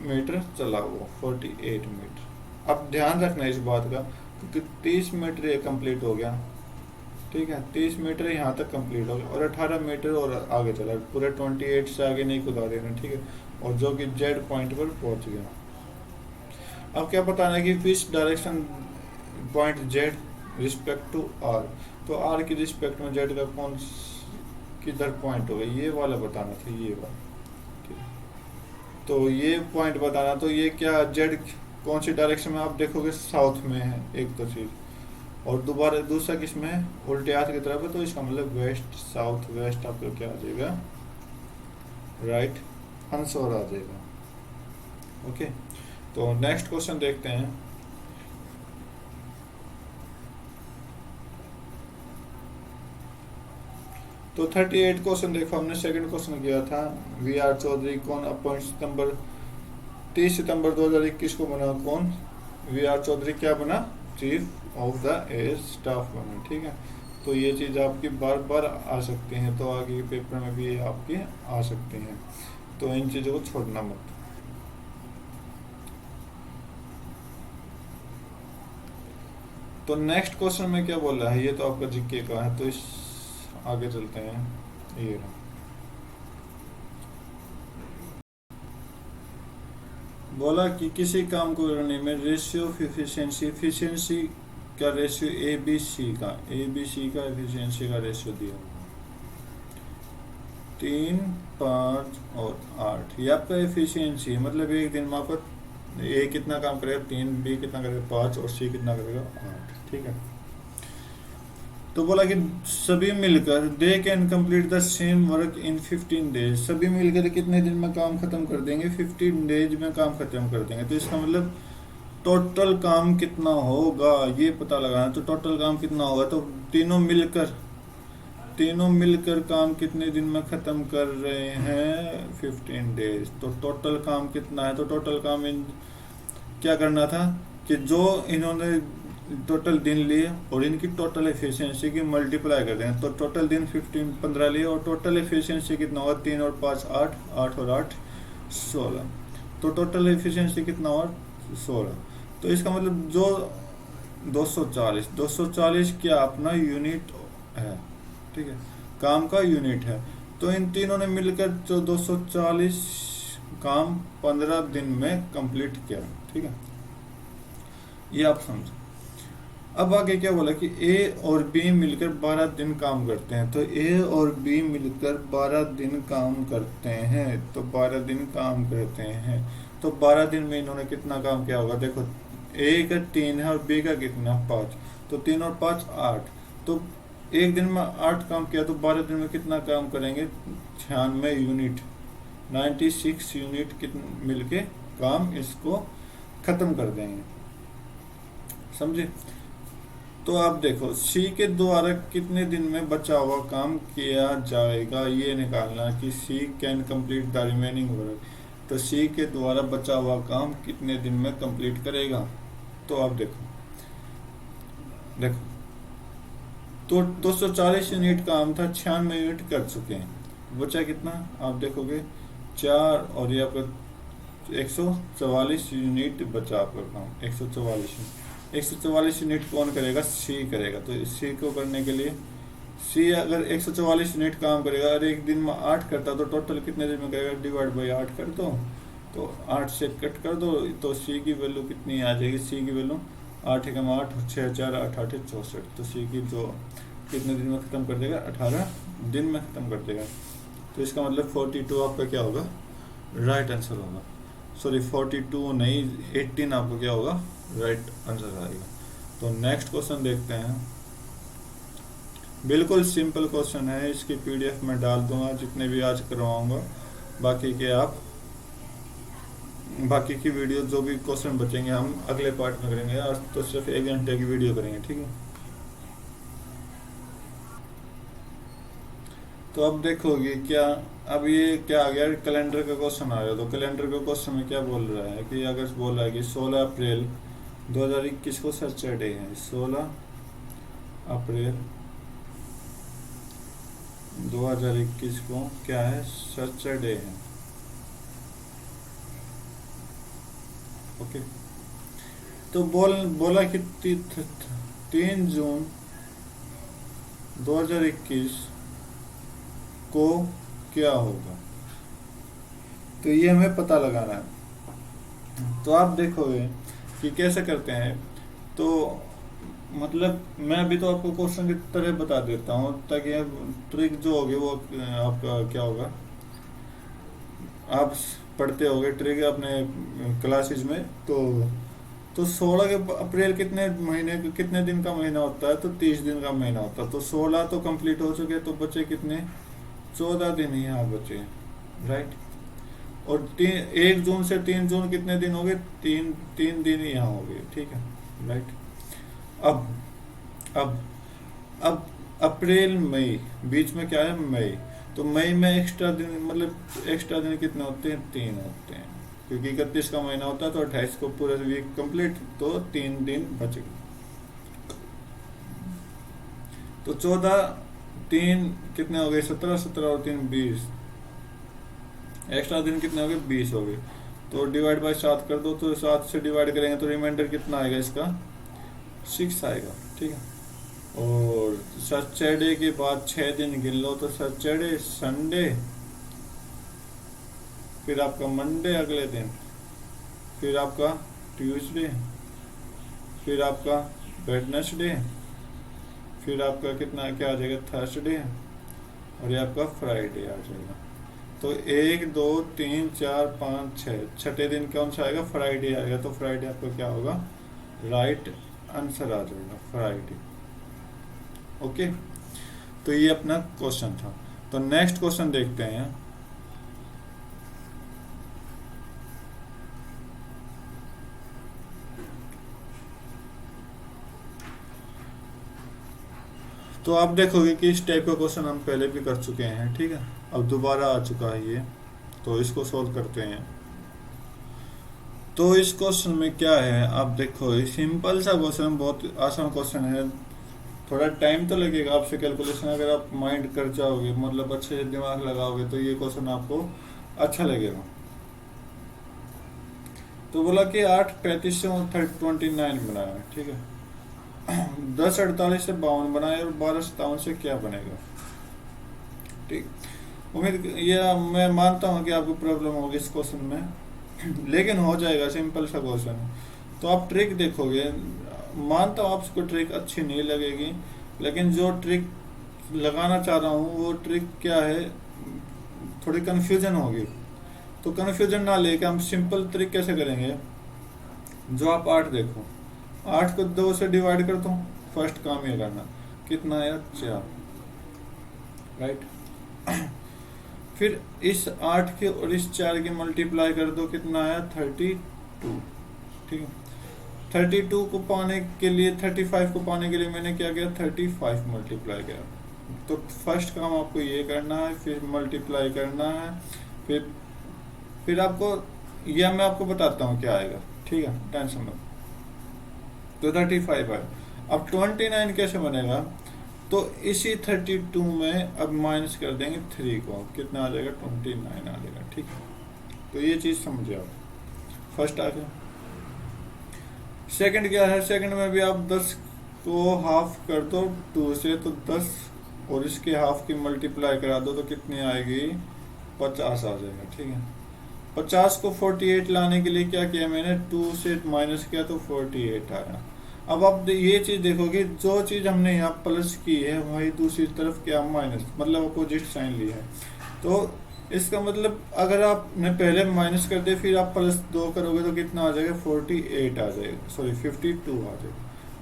Speaker 1: मीटर चला वो, 48 मीटर। अब ध्यान रखना इस बात का, क्योंकि 30 मीटर ये कंप्लीट हो गया। ठीक है, 30 मीटर यहाँ तक कंप्लीट हो गया, और 18 मीटर और आगे चला, पूरे 28 से आगे नहीं कुदा देना। ठीक है, और जो कि जेड पॉइंट पर पहुंच गया। अब क्या बताना है कि which direction point Z respect to R. तो आर की रिस्पेक्ट में जेड का कौन किधर पॉइंट होगा, ये वाला बताना था, ये वाला। ठीक, तो ये पॉइंट बताना। तो ये क्या जेड कौन सी डायरेक्शन में, आप देखोगे साउथ में है एक तो चीज, और दोबारा दूसरा किस में है, उल्टे हाथ की तरफ है। तो इसका मतलब वेस्ट, साउथ वेस्ट आपको क्या आ जाएगा, राइट आंसर आ जाएगा। ओके, तो नेक्स्ट क्वेश्चन देखते हैं। तो 38 क्वेश्चन देखो, हमने सेकंड क्वेश्चन किया था, वी आर चौधरी कौन अपॉइंट 30 सितंबर 2021 को बना, कौन, वी आर चौधरी क्या बना, chief of the air staff बना। ठीक है, तो ये चीज़ आपकी बार बार आ सकती हैं, तो आगे पेपर में भी आपकी आ सकती हैं, तो इन चीज़ों को छोड़ना मत। तो नेक्स्ट क्वेश्चन में क्या बोल रहा है, ये तो आपका जीके का है, तो इस आगे चलते हैं। ये बोला कि किसी काम को करने में रेशियो ऑफ एफिशिएंसी, एफिशिएंसी क्या रेशियो ए बी सी का एफिशिएंसी का रेशियो दिया हुआ 3, 5 और 8, ये आपका एफिशिएंसी है। मतलब एक दिन में आपका ए कितना काम करेगा 3, बी कितना करेगा 5 और सी कितना करेगा 8। ठीक है, तो बोला कि सभी मिलकर they can complete the same work in 15 days. सभी मिलकर कितने दिन में काम खत्म कर देंगे? 15 डेज में काम खत्म कर देंगे। तो इसका मतलब टोटल काम कितना होगा ये पता लगाना। तो टोटल काम कितना होगा, तो तीनों मिलकर काम कितने दिन में खत्म कर रहे हैं? 15 डेज। तो टोटल काम कितना है? तो टोटल काम क्या करना था कि जो इन्होंने टोटल दिन लिए और इनकी टोटल एफिशिएंसी की मल्टीप्लाई कर दें। तो टोटल दिन 15 लिए और टोटल एफिशिएंसी कितना होगा? 3 और 5 8, 8 और 8 16। तो टोटल एफिशिएंसी कितना हुआ? 16। तो इसका मतलब जो 240 क्या अपना यूनिट है। ठीक है, काम का यूनिट है। तो इन तीनों ने मिलकर जो 240 काम 15 दिन में कंप्लीट किया। ठीक है, ये आप समझो। अब आगे क्या बोला कि ए और बी मिलकर 12 दिन काम करते हैं। तो ए और बी मिलकर 12 दिन काम करते हैं। तो 12 दिन काम करते हैं। तो 12 दिन में इन्होंने कितना काम किया होगा? देखो, ए का 3 है और बी का कितना 5। तो 3 और 5 8। तो एक दिन में 8 काम किया। तो 12 दिन में कितना काम करेंगे? 96 यूनिट, 96 यूनिट कितने मिलके काम इसको खत्म कर देंगे। समझे? तो आप देखो सी के द्वारा कितने दिन में बचा हुआ काम किया जाएगा, ये निकालना कि C can complete the remaining work. तो सी के द्वारा बचा हुआ काम कितने दिन में कंप्लीट करेगा? तो आप देखो तो 240 यूनिट काम था, 96 यूनिट कर चुके हैं। बचा कितना आप देखोगे? 4 और ये आपका 144 यूनिट बचा आपका काम। 144 यूनिट कौन करेगा? सी करेगा। तो सी को करने के लिए सी अगर 144 यूनिट काम करेगा और एक दिन में 8 करता तो टोटल कितने दिन में करेगा? डिवाइड बाई 8 कर दो, तो 8 से कट कर दो। तो सी की वैल्यू कितनी आ जाएगी? सी की वैल्यू 8 एकम 8, 6 4 8 8 64। तो सी की जो कितने दिन में ख़त्म कर देगा? 18 दिन में ख़त्म कर देगा। तो इसका मतलब 42 आपका क्या होगा? राइट आंसर होगा। सॉरी 42 नहीं, 18 आपको क्या होगा? राइट आंसर आएगा। तो नेक्स्ट क्वेश्चन देखते हैं। बिल्कुल सिंपल क्वेश्चन है, इसकी पीडीएफ में डाल दूंगा जितने भी आज करवाऊंगा। बाकी की वीडियो जो भी क्वेश्चन बचेंगे हम अगले पार्ट में करेंगे। आज तो सिर्फ 1 घंटे की वीडियो करेंगे। ठीक है, तो अब देखोगे क्या, अब ये क्या आ गया? कैलेंडर का क्वेश्चन आ गया। तो कैलेंडर के क्वेश्चन में क्या बोल रहा है कि अगर बोल रहा है कि 16 अप्रैल 2021 को सैटरडे है। 16 अप्रैल 2021 को क्या है? सैटरडे है। ओके, तो बोला कि 3 जून 2021 को क्या होगा। तो ये हमें पता लगाना है। तो आप देखोगे कि कैसे करते हैं। तो मतलब मैं अभी तो आपको क्वेश्चन की तरह बता देता हूँ ताकि ट्रिक जो होगी वो आपका क्या होगा, आप पढ़ते होगे ट्रिक अपने क्लासेस में। तो 16 अप्रैल कितने महीने कितने दिन का महीना होता है? तो 30 दिन का महीना होता है। तो 16 तो कंप्लीट हो चुके, तो बचे कितने? 14 दिन ही यहाँ बचे। राइट, और 1 जून से 3 जून कितने दिन हो गए? 3 दिन ही यहाँ हो गए। ठीक है, राइट। अब अप्रैल मई बीच में क्या है? मई। तो मई में एक्स्ट्रा दिन, मतलब एक्स्ट्रा दिन कितने होते हैं? 3 होते हैं, क्योंकि 31 का महीना होता है। तो 28 को पूरा वीक कंप्लीट, तो 3 दिन बचेगा। तो 14 3 कितने हो गए? 17, 17 और 3 20। एक्स्ट्रा दिन कितने हो गए? 20 हो गए। तो डिवाइड बाय 7 कर दो। तो 7 से डिवाइड करेंगे तो रिमाइंडर कितना आएगा? इसका 6 आएगा। ठीक है, और सैटरडे के बाद 6 दिन गिन लो। तो सैटरडे, संडे, फिर आपका मंडे अगले दिन, फिर आपका ट्यूसडे, फिर आपका वेडनेसडे, फिर आपका कितना क्या आ जाएगा थर्सडे, और ये आपका फ्राइडे आ जाएगा। तो 1 2 3 4 5 6, छठे दिन कौन सा आएगा? फ्राइडे आएगा। तो फ्राइडे आपका क्या होगा? राइट आंसर आ जाएगा फ्राइडे। ओके, तो ये अपना क्वेश्चन था। तो नेक्स्ट क्वेश्चन देखते हैं। तो आप देखोगे कि इस टाइप का क्वेश्चन हम पहले भी कर चुके हैं, ठीक है, अब दोबारा आ चुका है ये। तो इसको सॉल्व करते हैं। तो इस क्वेश्चन में क्या है, आप देखो सिंपल सा क्वेश्चन, बहुत आसान क्वेश्चन है। थोड़ा टाइम तो लगेगा आपसे कैलकुलेशन, अगर आप माइंड कर जाओगे, मतलब अच्छे से दिमाग लगाओगे, तो ये क्वेश्चन आपको अच्छा लगेगा। तो बोला कि 8 35 से 29 बनाया है, ठीक है। 10 48 से 52 बनाए, और 12 57 से क्या बनेगा? ठीक, उम्मीद ये मैं मानता हूँ कि आपको प्रॉब्लम होगी इस क्वेश्चन में, लेकिन हो जाएगा, सिंपल सा क्वेश्चन है। तो आप ट्रिक देखोगे, मानता हूँ आपको ट्रिक अच्छी नहीं लगेगी, लेकिन जो ट्रिक लगाना चाह रहा हूँ वो ट्रिक क्या है, थोड़ी कंफ्यूजन होगी। तो कंफ्यूजन ना लेके हम सिंपल ट्रिक कैसे करेंगे? जो आप 8 देखो, 8 को 2 से डिवाइड कर दो, फर्स्ट काम ये करना, कितना आया? 4, राइट। फिर इस 8 के और इस 4 के मल्टीप्लाई कर दो, कितना आया? 32, ठीक है। 32 को पाने के लिए, 35 को पाने के लिए मैंने क्या किया? 35 मल्टीप्लाई किया। तो फर्स्ट काम आपको ये करना है, फिर मल्टीप्लाई करना है, फिर आपको यह मैं आपको बताता हूँ क्या आएगा, ठीक है, टेंशन मत। तो 35 है। अब 29 कैसे बनेगा? तो इसी 32 में अब माइनस कर देंगे 3 को, कितना आ जाएगा? 29 आ जाएगा, ठीक है। तो ये चीज़ समझे आप, फर्स्ट आ गया। सेकंड क्या है? सेकंड में भी आप 10 को हाफ कर दो 2 से, तो 10 और इसके हाफ की मल्टीप्लाई करा दो, तो कितनी आएगी? 50 आ जाएगा, ठीक है। 50 को 48 लाने के लिए क्या किया मैंने? 2 से माइनस किया तो 48 आया। अब आप ये चीज देखोगे, जो चीज हमने यहाँ प्लस की है वही दूसरी तरफ क्या? माइनस, मतलब अपोजिट साइन लिया है। तो इसका मतलब अगर आपने पहले माइनस कर दे, फिर आप प्लस 2 करोगे, तो कितना आ जाएगा? 48 आ जाएगा, सॉरी 52 आ जाएगा,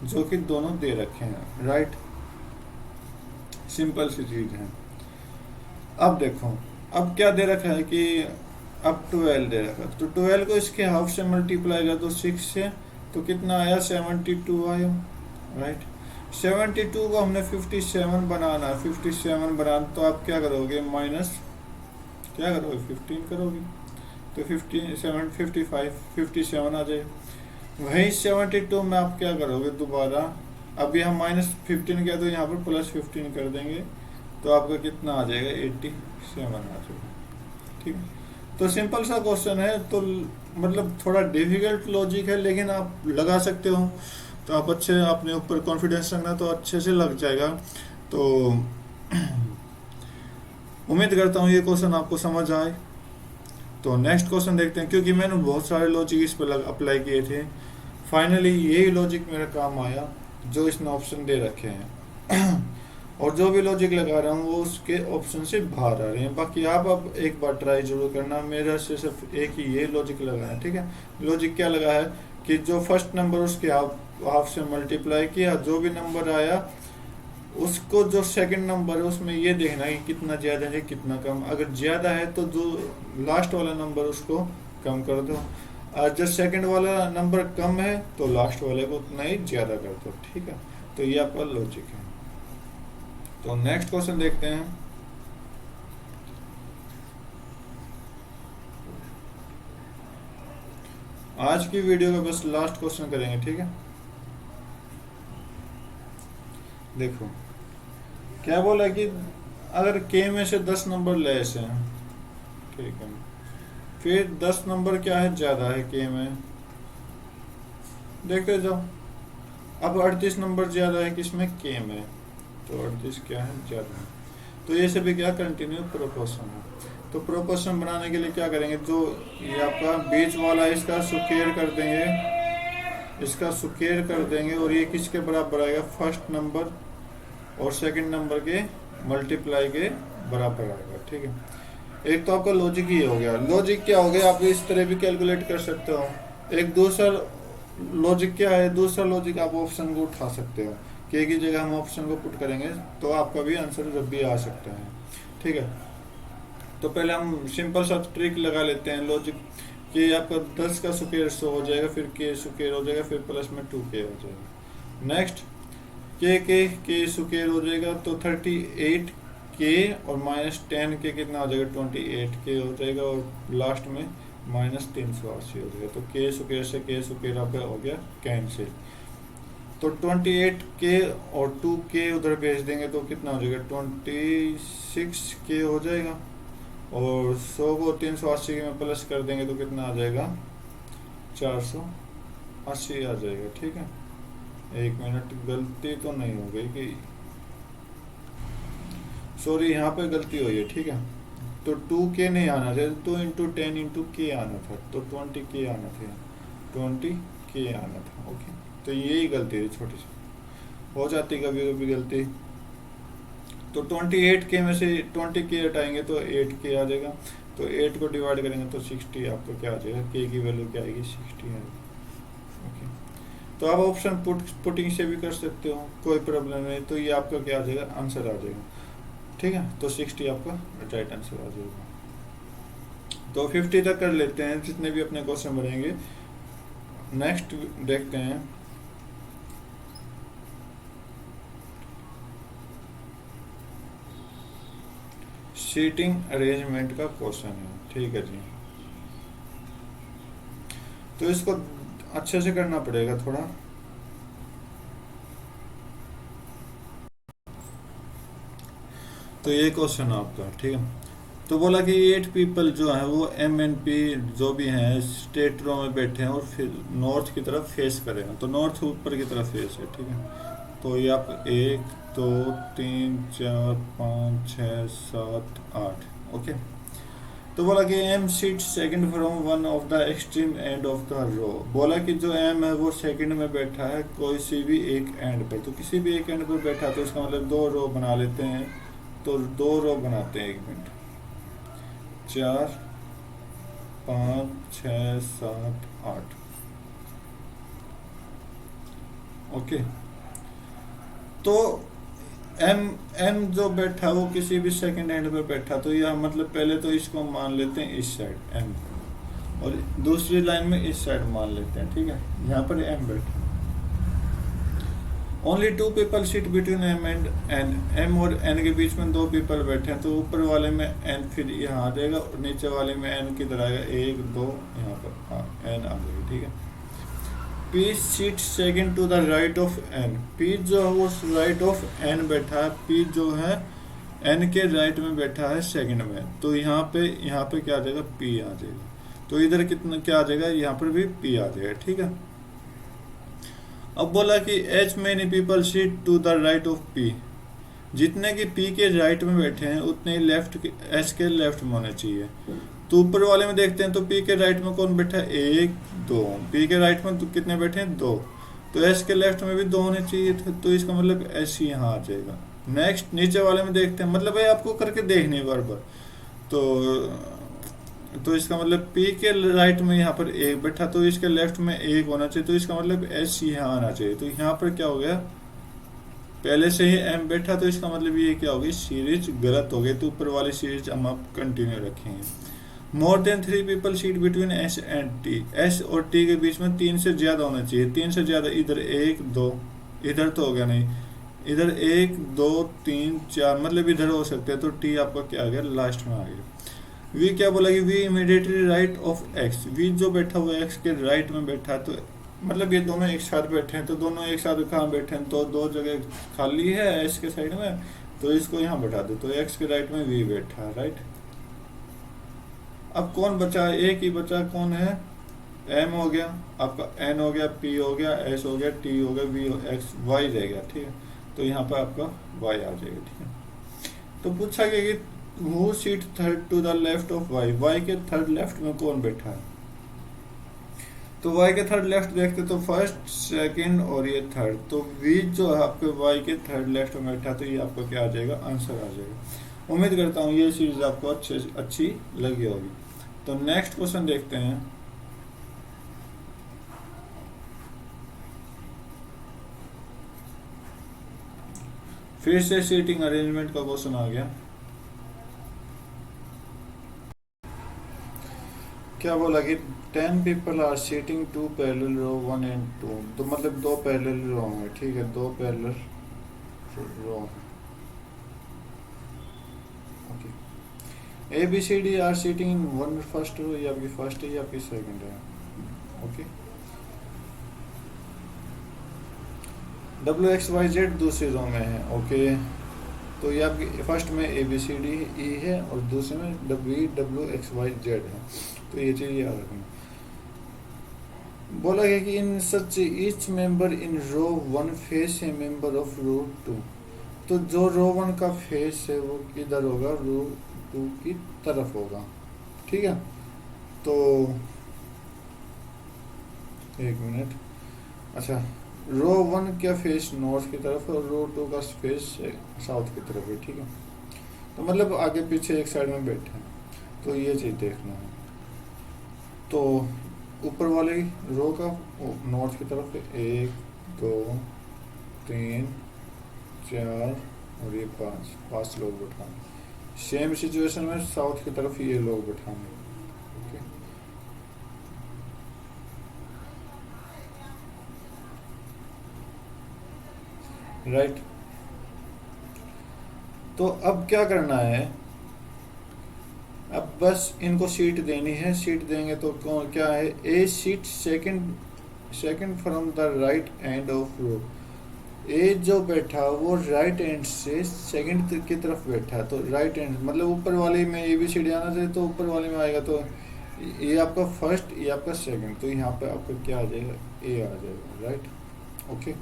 Speaker 1: जो कि दोनों दे रखे हैं, राइट। सिंपल सी चीज है। अब देखो, अब क्या दे रखा है कि अब 12 दे रखा, तो 12 को इसके हाफ से मल्टीप्लाई कर दो 6 से, तो कितना आया? 72 आया, राइट। 72 को हमने 57 बनाना है, 57 बनाना, तो आप क्या करोगे? माइनस क्या करोगे? 15 करोगे, तो 57 आ जाए। वही 72 में आप क्या करोगे? दोबारा अब यहाँ माइनस 15 किया, तो यहाँ पर प्लस 15 कर देंगे, तो आपका कितना आ जाएगा? 87 आ जाएगा, ठीक है। तो सिंपल सा क्वेश्चन है, तो मतलब थोड़ा डिफिकल्ट लॉजिक है, लेकिन आप लगा सकते हो। तो आप अच्छे, अपने ऊपर कॉन्फिडेंस रखना, तो अच्छे से लग जाएगा। तो उम्मीद करता हूँ ये क्वेश्चन आपको समझ आए। तो नेक्स्ट क्वेश्चन देखते हैं, क्योंकि मैंने बहुत सारे लॉजिक इस पर अप्लाई किए थे, फाइनली यही लॉजिक मेरा काम आया जो इसने ऑप्शन दे रखे हैं। और जो भी लॉजिक लगा रहा हूँ वो उसके ऑप्शन से बाहर आ रहे हैं। बाकी आप अब एक बार ट्राई जरूर करना, मेरा सिर्फ एक ही ये लॉजिक लगा है, ठीक है। लॉजिक क्या लगा है कि जो फर्स्ट नंबर उसके हाफ से मल्टीप्लाई किया, जो भी नंबर आया उसको, जो सेकंड नंबर है उसमें ये देखना है कि कितना ज़्यादा है कितना कम। अगर ज़्यादा है तो जो लास्ट वाला नंबर उसको कम कर दो, और जब सेकंड वाला नंबर कम है तो लास्ट वाले को उतना ही ज़्यादा कर दो, ठीक है। तो ये आपका लॉजिक है। तो नेक्स्ट क्वेश्चन देखते हैं। आज की वीडियो का बस लास्ट क्वेश्चन करेंगे, ठीक है। देखो क्या बोला कि अगर के में से 10 नंबर लेस हैं, ठीक है, फिर 10 नंबर क्या है? ज़्यादा है के में, देखते जाओ। अब 38 नंबर ज़्यादा है किसमें? के में, तो 38 क्या है? ज़्यादा है। तो ये सभी क्या? कंटिन्यू प्रोपोर्शन है। तो प्रोपोर्शन बनाने के लिए क्या करेंगे? जो ये आपका बीच वाला इसका स्क्वायर कर देंगे, इसका स्क्वायर कर देंगे और ये किसके बराबर आएगा, फर्स्ट नंबर और सेकंड नंबर के मल्टीप्लाई के बराबर आएगा। ठीक है, एक तो आपका लॉजिक ही हो गया। लॉजिक क्या हो गया, आप इस तरह भी कैलकुलेट कर सकते हो। एक दूसरा लॉजिक क्या है, दूसरा लॉजिक आप ऑप्शन को उठा सकते हो कि एक ही जगह हम ऑप्शन को पुट करेंगे तो आपका भी आंसर जब भी आ सकता है। ठीक है, तो पहले हम सिंपल सा ट्रिक लगा लेते हैं लॉजिक कि आपका 10 का स्क्वायर 100 हो जाएगा, फिर के स्क्वायर हो जाएगा, फिर प्लस में 2k हो जाएगा। नेक्स्ट के स्क्वायर हो जाएगा तो 38 के और माइनस 10 के कितना हो जाएगा, 28 के हो जाएगा, और लास्ट में माइनस 380 हो जाएगा। तो के स्क्वायर से के स्क्वायर आपका हो गया कैंसिल। तो 28 के और 2 के उधर भेज देंगे तो कितना हो जाएगा, 26 के हो जाएगा, और 100 को 380 में प्लस कर देंगे तो कितना आ जाएगा, 480 आ जाएगा। ठीक है, एक मिनट, गलती तो नहीं हो गई कि, सॉरी यहाँ पे गलती हुई है। ठीक है, तो 2k नहीं आना चाहिए, 2 इंटू 10 इंटू के आना था, तो 20k आना था, 20k आना था। ओके, तो यही गलती थी, छोटी सी हो जाती कभी कभी गलती। तो 28k में से 20k हटाएंगे तो 8k आ जाएगा, तो 8 को डिवाइड करेंगे तो 60 आपको क्या आ जाएगा, k की वैल्यू क्या आएगी, 60 आएगी। ओके, तो आप ऑप्शन पुटिंग से भी कर सकते हो, कोई प्रॉब्लम नहीं। तो ये आपका क्या आ जाएगा, आंसर आ जाएगा। ठीक है, तो 60 आपका राइट आंसर आ जाएगा। तो 50 तक कर लेते हैं जितने भी अपने क्वेश्चन बनेंगे। नेक्स्ट देखते हैं, सीटिंग अरेंजमेंट का क्वेश्चन है। ठीक है जी, तो इसको अच्छे से करना पड़ेगा थोड़ा। तो ये क्वेश्चन आपका, ठीक है। तो बोला कि 8 पीपल जो है वो MNP जो भी हैं स्टेट रो में बैठे हैं और फिर नॉर्थ की तरफ फेस करेंगे। तो नॉर्थ ऊपर की तरफ फेस है। ठीक है, तो ये आप 1 2 3 4 5 6 7 8। ओके, तो बोला कि M seat second from one of the extreme end of the row. बोला कि जो M है वो सेकंड में बैठा है कोई सी भी एक एंड पर। तो किसी भी एक एंड पर बैठा तो इसका मतलब 2 रो बना लेते हैं। तो 2 रो बनाते हैं, 1 मिनट, 4 5 6 7 8। ओके, तो M जो बैठा वो किसी भी सेकंड एंड पे बैठा, तो यह मतलब पहले तो इसको मान लेते हैं इस साइड M, और दूसरी लाइन में इस साइड मान लेते हैं। ठीक है, यहाँ पर M बैठा। Only 2 people seat between M and N। M और N के बीच में 2 पीपल बैठे हैं, तो ऊपर वाले में N फिर यहाँ आ जाएगा और नीचे वाले में N किधर आएगा, 1 2 यहाँ पर N आ जाएगा। ठीक है, P seat second to the right of N। P जो है वो राइट ऑफ N बैठा है, P जो है N के राइट में बैठा है सेकंड में। तो यहाँ पे क्या आ जाएगा, P आ जाएगा। तो इधर कितना क्या आ जाएगा, यहाँ पर भी P आ जाएगा। ठीक है, अब बोला कि H many people sit to the right of P। जितने की P के राइट में बैठे हैं उतने ही लेफ्ट H के लेफ्ट में होने चाहिए। तो ऊपर वाले में देखते हैं तो P के राइट में कौन बैठा है, 1 2। P के राइट में तो कितने बैठे हैं, 2। तो H के लेफ्ट में भी 2 होने चाहिए थे, तो इसका मतलब H यहाँ आ जाएगा। नेक्स्ट नीचे वाले में देखते हैं, मतलब भाई आपको करके देखने बार बार। तो इसका मतलब P के राइट में यहाँ पर 1 बैठा, तो इसके लेफ्ट में 1 होना चाहिए, तो इसका मतलब H यहाँ आना चाहिए। तो यहाँ पर क्या हो गया, पहले से ही M बैठा, तो इसका मतलब ये क्या होगी, सीरीज गलत हो गई। तो ऊपर वाली सीरीज हम आप कंटिन्यू रखेंगे। More than 3 people seat between S and T। S और T के बीच में 3 से ज्यादा होना चाहिए। 3 से ज्यादा, इधर 1 2, इधर तो हो गया नहीं, इधर 1 2 3 4, मतलब इधर हो सकते हैं। तो T आपका क्या आ गया, लास्ट में आ गया। वी क्या बोला कि V immediately right of X. V जो बैठा हुआ एक्स के राइट में बैठा, तो मतलब ये दोनों एक साथ बैठे हैं। तो दोनों एक साथ कहाँ बैठे हैं, तो 2 जगह खाली है एक्स के साइड में, तो इसको यहाँ बैठा दो। तो एक्स के राइट में वी बैठा, राइट। अब कौन बचा, एक ही बचा, कौन है, M हो गया आपका, N हो गया, P हो गया, S हो गया, T हो गया, V X Y रह गया। ठीक है, तो यहाँ पर आपका Y आ जाएगा। ठीक है, तो पूछा गया कि Who seat third to the left of Y। Y के थर्ड लेफ्ट में कौन बैठा है, तो वाई के थर्ड लेफ्ट देखते तो फर्स्ट सेकंड और ये थर्ड, तो वी जो है आपके वाई के थर्ड लेफ्ट में बैठा, तो ये आपको क्या आ जाएगा, आंसर आ जाएगा। उम्मीद करता हूँ ये चीज़ आपको अच्छी लगी होगी। तो नेक्स्ट क्वेश्चन देखते हैं। फिर से सीटिंग अरेंजमेंट का क्वेश्चन आ गया। क्या बोला कि 10 people are seating 2 parallel row 1 and 2, तो मतलब 2 पैरेलल रो है, ठीक है, 2 parallel row. Okay, A B C D are seating in one first row, ये आपकी फर्स्ट है, ये आपकी सेकंड है। Okay, W X Y Z दूसरी रो में है। ओके, तो ये आपकी फर्स्ट में A B C D E है और दूसरे में डब्ल्यू एक्स वाई जेड है, तो ये चीज़ याद रखना। बोला गया कि in such each member in row 1 face a member of row 2, तो जो रो 1 का फेस है वो किधर होगा, रो 2 की तरफ होगा, ठीक है। तो एक मिनट, अच्छा, रो 1 का फेस नॉर्थ की तरफ है और रो 2 का फेस साउथ की तरफ है, ठीक है। तो मतलब आगे पीछे एक साइड में बैठे हैं, तो ये चीज़ देखना है। तो ऊपर वाले रो का नॉर्थ की तरफ 1 2 3 4 और ये 5 लोग बैठाने। सेम सिचुएशन में साउथ की तरफ ये लोग बैठाने। Okay, right. तो अब क्या करना है, अब बस इनको सीट देनी है। सीट देंगे तो कौन क्या है, A sit second from the right end of row. A जो बैठा वो राइट एंड से सेकंड की तरफ बैठा, तो राइट एंड मतलब ऊपर वाले में ए बी सी डी आना चाहिए, तो ऊपर वाले में आएगा, तो ये आपका फर्स्ट, ये आपका सेकंड, तो यहाँ पे आपका क्या आ जाएगा, ए आ जाएगा, right. Okay,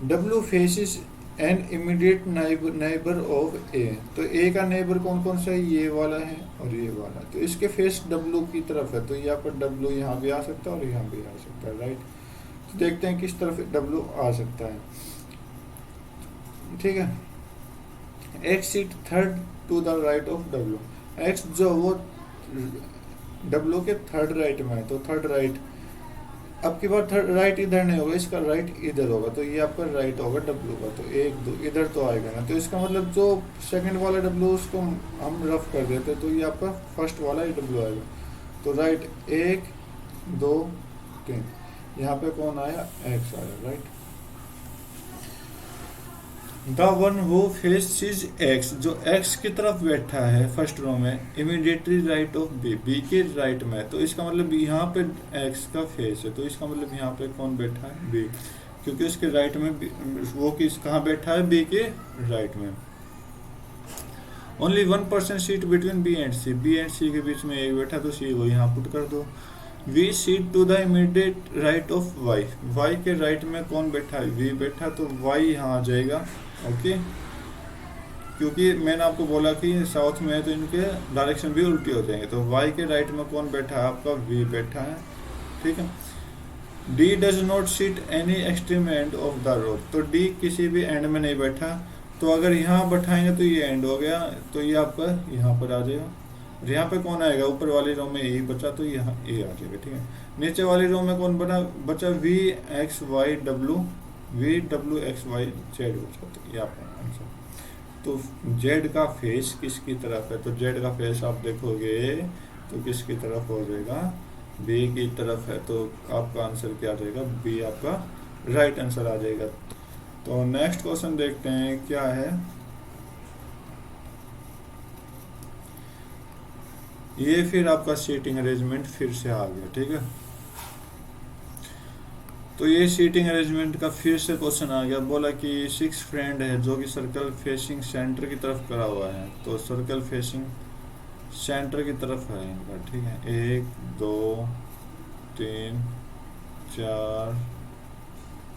Speaker 1: W faces an immediate neighbour of A, तो ए का नेबर कौन कौन सा है, ये वाला है और ये वाला, तो इसके फेस डब्ल्यू की तरफ है, तो यहाँ पर डब्ल्यू यहाँ भी आ सकता है और यहाँ भी आ सकता है, राइट। तो देखते हैं किस तरफ डब्ल्यू आ सकता है, ठीक है। X seat third to the right of W, X जो वो डब्ल्यू के थर्ड राइट में है, तो थर्ड राइट। अब की बार थर्ड राइट इधर नहीं होगा, इसका राइट इधर होगा, तो ये आपका राइट होगा डब्ल्यू का, तो 1 2 इधर तो आएगा ना, तो इसका मतलब जो सेकंड वाला डब्ल्यू उसको हम रफ कर देते, तो ये आपका फर्स्ट वाला ही डब्ल्यू आएगा, तो राइट 1 2 3, यहाँ पे कौन आया, एक्स आया, right. The one who faces X, जो एक्स की तरफ बैठा है फर्स्ट रो में, immediately right of B, B के राइट में, तो इसका मतलब यहाँ पे एक्स का फेस है, तो इसका मतलब यहाँ पे कौन बैठा है, बी, क्योंकि उसके राइट में वो किस कहाँ बैठा है, बी के राइट में। Only 1% sit between B and C, B and C के बीच में एक बैठा, तो सी को यहाँ पुट कर दो। V seat to the immediate right of Y, Y के राइट में कौन बैठा है, वी बैठा, तो वाई यहाँ आ जाएगा। ओके, क्योंकि मैंने आपको बोला कि साउथ में है तो इनके डायरेक्शन भी उल्टी हो जाएंगे, तो वाई के राइट में कौन बैठा है, आपका वी बैठा है, ठीक है। D does not seat any extreme end of the road, तो डी किसी भी एंड में नहीं बैठा, तो अगर यहाँ बैठाएंगे तो ये एंड हो गया, तो ये आपका यहाँ पर आ जाएगा। यहाँ पे कौन आएगा, ऊपर वाली रो में ए बचा, तो यहाँ ए आ जाएगा, ठीक है। नीचे वाली रो में कौन बचा, V X Y W, V W X Y Z बचा, तो ये आपका आंसर। तो जेड का फेस किसकी तरफ है, तो जेड का फेस आप देखोगे तो किसकी तरफ हो जाएगा, बी की तरफ है, तो आपका आंसर क्या आ जाएगा, बी आपका राइट आंसर आ जाएगा। तो नेक्स्ट क्वेश्चन देखते हैं क्या है। ये फिर आपका सीटिंग अरेंजमेंट फिर से आ गया, ठीक है। तो ये सीटिंग अरेंजमेंट का फिर से क्वेश्चन आ गया। बोला कि 6 फ्रेंड है जो कि सर्कल फेसिंग सेंटर की तरफ करा हुआ है, तो सर्कल फेसिंग सेंटर की तरफ है इनका, ठीक है। 1 2 3 4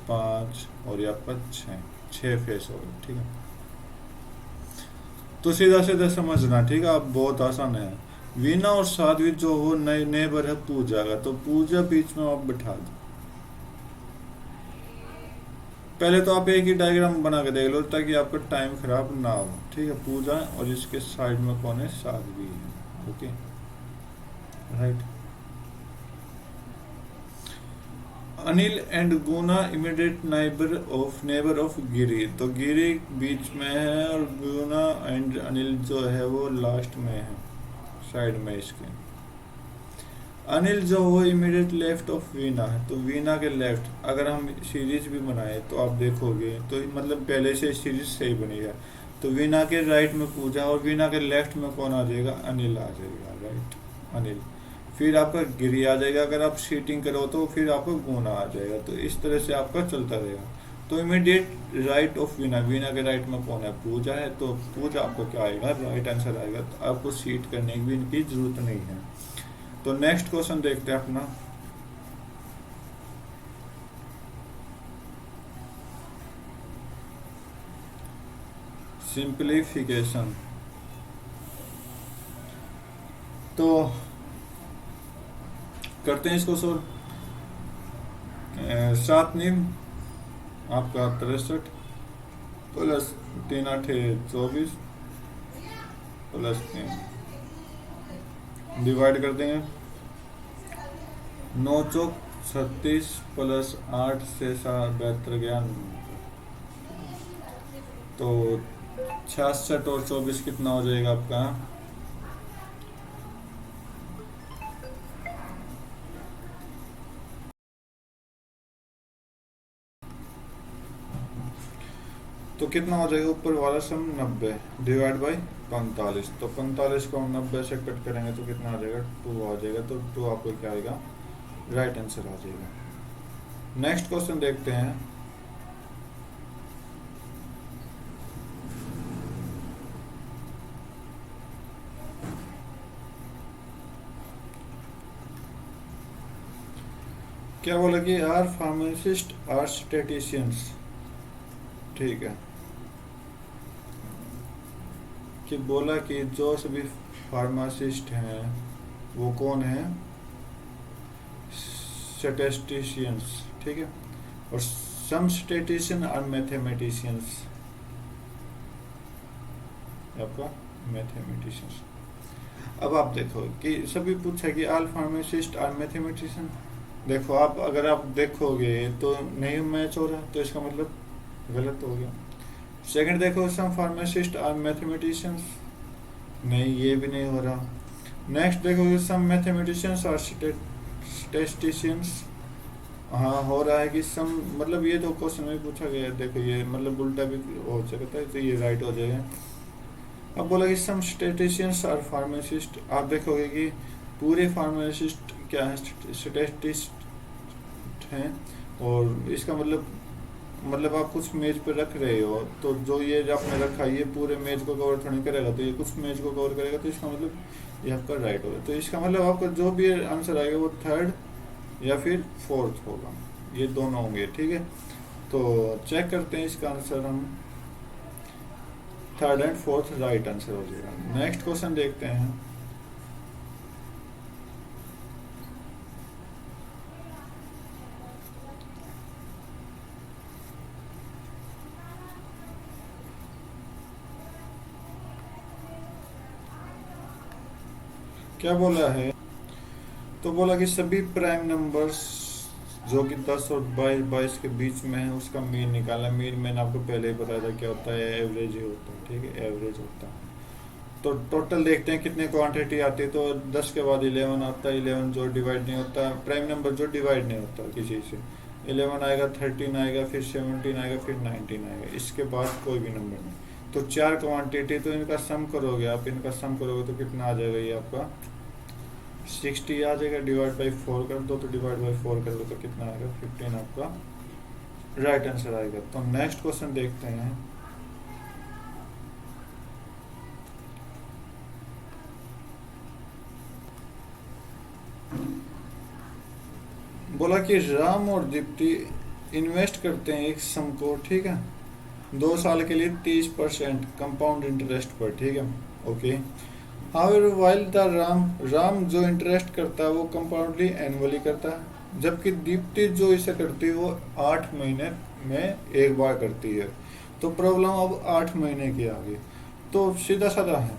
Speaker 1: 5 और ये आपका 6 फेस हो गए, ठीक है। तो सीधा सीधा समझना, ठीक है, अब बहुत आसान है। वीना और साध्वी जो हो नए नेबर है पूजा का, तो पूजा बीच में आप बिठा दो। पहले तो आप एक ही डायग्राम बना के देख लो ताकि आपका टाइम खराब ना हो, ठीक है। पूजा और इसके साइड में कौन है, साध्वी है, okay right. Anil and Guna immediate neighbour of Giri, तो गिरी बीच में है और गुना एंड अनिल जो है वो लास्ट में है, साइड में इसके। अनिल जो वो इमीडिएट लेफ्ट ऑफ वीना है, तो वीना के लेफ्ट अगर हम सीरीज भी बनाए तो आप देखोगे तो मतलब पहले से सीरीज सही बनी है। तो वीना के राइट में पूजा और वीना के लेफ्ट में कौन आ जाएगा, अनिल आ जाएगा, राइट अनिल। फिर आपका गिरी आ जाएगा, अगर आप सीटिंग करो तो फिर आपका गुना आ जाएगा। तो इस तरह से आपका चलता रहेगा। तो immediate right of Veena, Veena के राइट में कौन है, पूजा है, तो पूजा आपको क्या आएगा, राइट आंसर आएगा। तो आपको सीट करने की भी इनकी जरूरत नहीं है। तो नेक्स्ट क्वेश्चन देखते हैं अपना। सिंप्लीफिकेशन। तो करते हैं इसको सोल्व। 7 नीम आपका 63 प्लस 3 8 24 प्लस 3 डिवाइड कर देंगे। 9 चौक 36 प्लस 8 से 72 गया, तो 66 और 24 कितना हो जाएगा आपका, तो कितना हो जाएगा ऊपर वाला सम 90 डिवाइड बाई 45। तो 45 को हम 90 से कट करेंगे तो कितना आ जाएगा, 2 आ जाएगा। तो 2 आपको क्या आएगा, राइट आंसर आ जाएगा। नेक्स्ट क्वेश्चन देखते हैं। क्या बोला कि आर फार्मासिस्ट आर स्टेटिशियंस, ठीक है। कि बोला कि जो सभी फार्मासिस्ट हैं वो कौन है, स्टैटिस्टिशियंस, ठीक है। और सम स्टैटिस्टिशियन आर मैथमेटिशियंस, आपका मैथमेटिशियंस। अब आप देखो कि सभी पूछा कि ऑल फार्मासिस्ट आर मैथमेटिशियन। देखो आप अगर आप देखोगे तो नहीं मैच हो रहा, तो इसका मतलब गलत हो गया। सेकंड देखो सम फार्मासिस्ट आर मैथमेटिशियंस, नहीं ये भी नहीं हो रहा। नेक्स्ट देखो सम मैथमेटिशियंस आर स्टैटिस्टिशियंस, हाँ हो रहा है कि सम, मतलब ये तो क्वेश्चन में पूछा गया है, देखो ये मतलब उल्टा भी हो सकता है, तो ये राइट हो जाएगा। अब बोला कि सम स्टैटिस्टिशियंस आर फार्मासिस्ट, आप देखोगे कि पूरे फार्मासिस्ट क्या है, स्टैटिस्ट हैं। और इसका मतलब आप कुछ मेज पे रख रहे हो, तो जो ये जो आपने रखा ये पूरे मेज को कवर थोड़ी करेगा, तो ये कुछ मेज को कवर करेगा, तो इसका मतलब ये आपका राइट होगा। तो इसका मतलब आपका जो भी आंसर आएगा वो थर्ड या फिर फोर्थ होगा, ये दोनों होंगे, ठीक है। तो चेक करते हैं इसका आंसर हम, third and fourth right answer हो जाएगा। नेक्स्ट क्वेश्चन देखते हैं। क्या बोला है, तो बोला कि सभी प्राइम नंबर्स जो कि 10 और 22 के बीच में है उसका मीन निकालना। मीन मैंने आपको पहले ही बताया था क्या होता है, एवरेज ही होता है, ठीक है, एवरेज होता है। तो टोटल देखते हैं कितने क्वांटिटी आती है। तो 10 के बाद 11 आता है, 11 जो डिवाइड नहीं होता, प्राइम नंबर जो डिवाइड नहीं होता किसी से। 11 आएगा, 13 आएगा, फिर 17 आएगा, फिर 19 आएगा, इसके बाद कोई भी नंबर नहीं। तो 4 क्वांटिटी, तो इनका सम करोगे आप, इनका सम करोगे तो कितना आ जाएगा, ये आपका 60 आ जाएगा। डिवाइड बाई 4 कर दो, तो डिवाइड बाई 4 कर दो तो कितना आएगा, 15 आपका राइट आंसर आएगा। तो नेक्स्ट क्वेश्चन देखते हैं। बोला कि राम और दीप्ति इन्वेस्ट करते हैं एक सम को, ठीक है, 2 साल के लिए 30% कंपाउंड इंटरेस्ट पर, ठीक है, okay. However while the Ram जो इंटरेस्ट करता है वो कंपाउंडली एनुअली करता है, जबकि दीप्ति जो इसे करती है वो 8 महीने में एक बार करती है। तो प्रॉब्लम अब 8 महीने की आ गई। तो सीधा साधा है।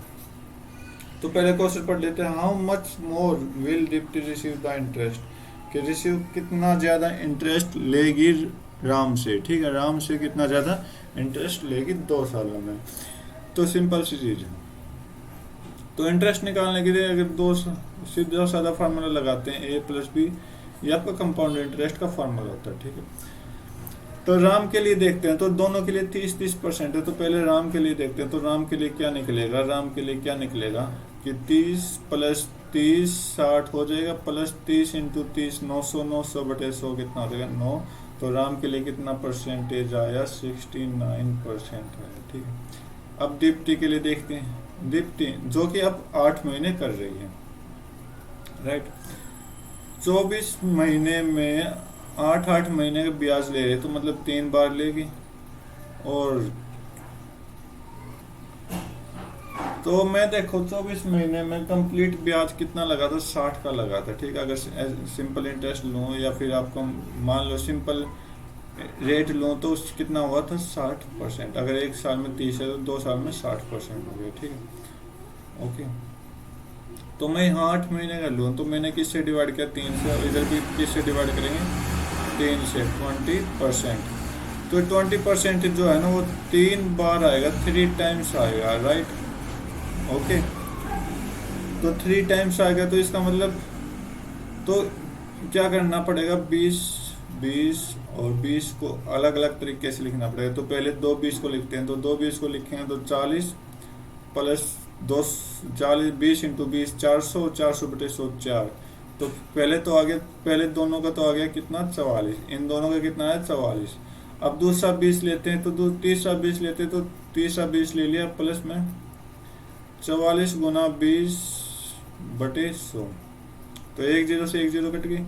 Speaker 1: तो पहले क्वेश्चन पढ़ लेते हैं, how much more will Deepti receive the interest, कि रिसीव कितना ज़्यादा इंटरेस्ट लेगी राम से, ठीक है, राम से कितना ज़्यादा इंटरेस्ट लेगी 2 सालों में। तो सिंपल सी चीज़ है। तो इंटरेस्ट निकालने के लिए अगर सीधा साधा फार्मूला लगाते हैं, ए प्लस बी, ये आपका कंपाउंड इंटरेस्ट का फार्मूला होता है, ठीक है। तो राम के लिए देखते हैं, तो दोनों के लिए 30-30% है। तो पहले राम के लिए देखते हैं, तो राम के लिए क्या निकलेगा, राम के लिए क्या निकलेगा कि 30 + 30 60 हो जाएगा, प्लस 30 × 30 900, 900/100 कितना हो जाएगा 9। तो राम के लिए कितना परसेंटेज आया, 69% आया, ठीक है। अब दीप्ति के लिए देखते हैं, दीप्ति जो कि अब 8 महीने कर रही है, राइट। 24 महीने में 8-8 महीने का ब्याज ले रहे, तो मतलब 3 बार लेगी। और तो मैं देखो 24 महीने में कंप्लीट ब्याज कितना लगा था, 60 का लगा था, ठीक है। अगर सिंपल इंटरेस्ट लूँ या फिर आपको मान लो सिंपल रेट लूँ तो कितना हुआ था 60%। अगर 1 साल में 30 है तो 2 साल में 60% हो गया, ठीक है, ओके। तो मैं यहाँ 8 महीने का लूँ तो मैंने किससे डिवाइड किया, 3 से, और इधर भी किससे डिवाइड करेंगे, 3 से, 20%। तो 20% जो है ना वो 3 बार आएगा, 3 टाइम्स आएगा, राइट, ओके। तो 3 टाइम्स आएगा, तो इसका मतलब तो क्या करना पड़ेगा, 20 और 20 को अलग अलग तरीके से लिखना पड़ेगा। तो पहले 2 20 को लिखते हैं, तो 2 20 को लिखेंगे तो 40 + 2 40, 20 × 20 400, 400/100 4। तो पहले तो आ गया, पहले दोनों का तो आ गया कितना 44, इन दोनों का कितना है 44। अब दूसरा 20 लेते हैं, तो तीसरा 20 लेते हैं, तो तीसरा 20 ले लिया, प्लस में 44 × 20/100। तो 1 0 से 1 0 कट गई,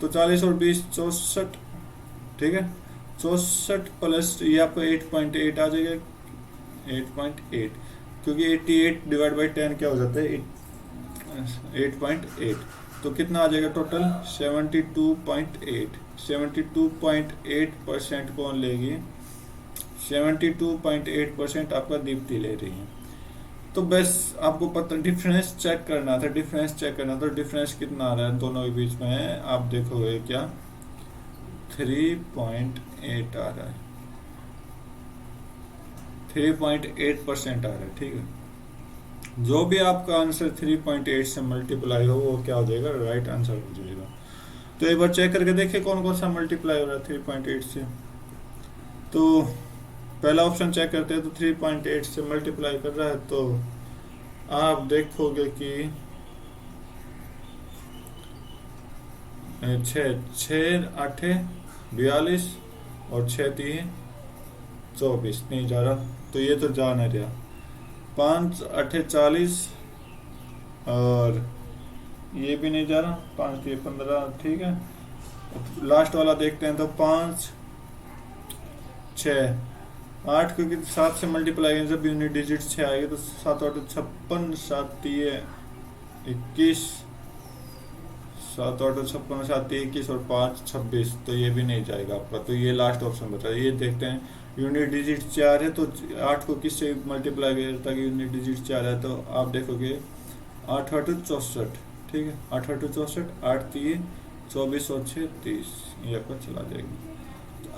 Speaker 1: तो 40 और 20 64, ठीक है। 64 प्लस ये आपका 8.8 आ जाएगा, 8.8, क्योंकि 88/10 क्या हो जाता है 8.8। तो कितना आ जाएगा टोटल 72.8। 72.8% कौन लेगी, 72.8% आपका दीप्ति ले रही है। तो बस आपको पता डिफरेंस चेक करना था, तो डिफरेंस कितना आ रहा है दोनों के बीच में, आप देखोगे क्या 3.8 आ रहा है, 3.8% आ रहा है, ठीक है। जो भी आपका आंसर 3.8 से मल्टीप्लाई हो वो क्या हो जाएगा, राइट आंसर हो जाएगा। तो एक बार चेक करके देखिए कौन कौन सा मल्टीप्लाई हो रहा है 3.8 से। तो पहला ऑप्शन चेक करते हैं, तो 3.8 से मल्टीप्लाई कर रहा है, तो आप देखोगे कि 6 8 42 और 6 3 24 नहीं जा रहा, तो ये तो जा नहीं रहा। 5 8 40 और ये भी नहीं जा रहा, 5 3 15, ठीक है। लास्ट वाला देखते हैं, तो 5 6 8, क्योंकि 7 से मल्टीप्लाई जब यूनिट डिजिट 6 आएगी, तो 7 8 56, 7 3 21, 7 8 56, 7 3 21 और 5 26, तो ये भी नहीं जाएगा आपका। तो ये लास्ट ऑप्शन बचा। ये देखते हैं यूनिट डिजिट 4 है, तो 8 को किससे मल्टीप्लाई किया ताकि यूनिट डिजिट 4 है, तो आप देखोगे 8 8 64, ठीक है, 8 8 64, 8 3 24 और 6 30, ये आपका चला जाएगा।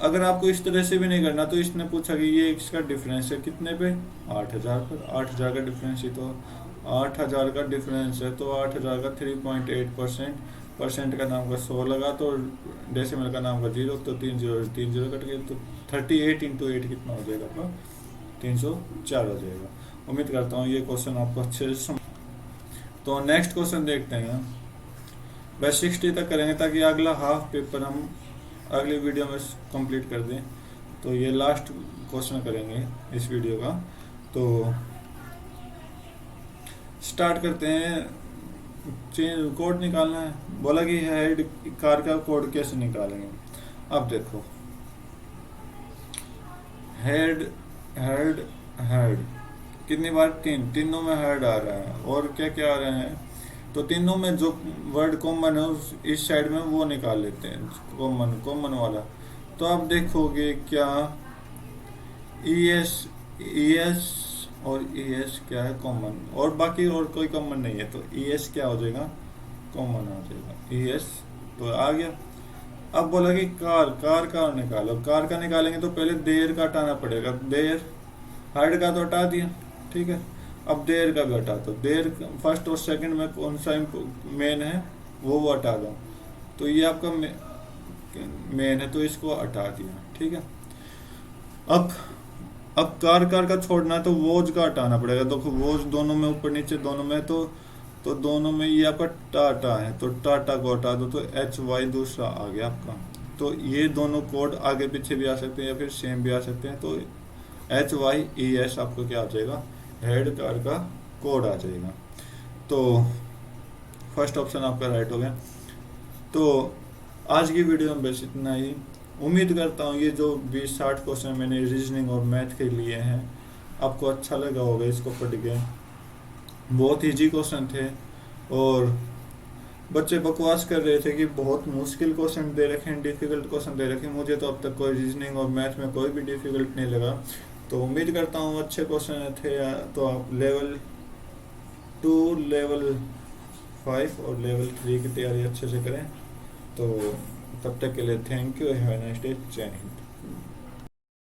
Speaker 1: अगर आपको इस तरह से भी नहीं करना, तो इसने पूछा कि ये इसका डिफरेंस है कितने पे, 8000 पर। 8000 का डिफरेंस ही, तो 8000 का डिफरेंस है, तो 8000 का 3.8%, परसेंट का नाम का 100 लगा, तो डेसिमल का नाम का 0, तो 3 0 कट गए, तो 38 × 8 कितना हो जाएगा आपका 304 हो जाएगा। उम्मीद करता हूँ ये क्वेश्चन आपको अच्छे से। तो नेक्स्ट क्वेश्चन देखते हैं, बस 60 तक करेंगे ताकि अगला हाफ पेपर हम अगली वीडियो में कंप्लीट कर दें। तो ये लास्ट क्वेश्चन करेंगे इस वीडियो का। तो स्टार्ट करते हैं। कोड निकालना है, बोला कि हेड कार का कोड कैसे निकालेंगे। अब देखो हेड हेड हेड कितनी बार, तीन, तीनों में हेड आ रहा है। और क्या क्या आ रहे हैं, तो तीनों में जो वर्ड कॉमन है उस इस साइड में वो निकाल लेते हैं, कॉमन कॉमन वाला। तो आप देखोगे क्या, ई एस, ई एस और ई एस क्या है, कॉमन, और बाकी और कोई कॉमन नहीं है, तो ई एस क्या हो जाएगा, कॉमन आ जाएगा, ई एस। तो आ गया। अब बोला कि कार, कार का निकालो, कार का निकालेंगे तो पहले देर का हटाना पड़ेगा, देर, हेड का तो हटा दिया, ठीक है। अब देर का भी हटा दो, देर फर्स्ट और सेकंड में कौन सा मेन है वो हटा दो। तो ये आपका मेन है, तो इसको हटा दिया, ठीक है। अब अब कार, कार का छोड़ना है तो वोज का हटाना पड़ेगा। देखो वोज दोनों में, ऊपर नीचे दोनों में, तो दोनों में ये आपका टाटा है, तो टाटा को हटा दो, तो एच वाई दूसरा आ गया आपका। तो ये दोनों कोड आगे पीछे भी आ सकते हैं या फिर सेम भी आ सकते हैं। तो एच वाई ई एस आपको क्या आ जाएगा, हेड कार का कोड आ जाएगा। तो फर्स्ट ऑप्शन आपका राइट हो गया। तो आज की वीडियो में बस इतना ही। उम्मीद करता हूँ ये जो 20-60 क्वेश्चन मैंने रीजनिंग और मैथ के लिए हैं आपको अच्छा लगा होगा इसको पढ़ के। बहुत इजी क्वेश्चन थे और बच्चे बकवास कर रहे थे कि बहुत मुश्किल क्वेश्चन दे रखे हैं, डिफिकल्ट क्वेश्चन दे रखे हैं। मुझे तो अब तक कोई रीजनिंग और मैथ में कोई भी डिफिकल्ट नहीं लगा। तो उम्मीद करता हूँ अच्छे क्वेश्चन थे। तो आप लेवल 2, लेवल 5 और लेवल 3 की तैयारी अच्छे से करें। तो तब तक के लिए thank you, have a nice day, जय हिंद।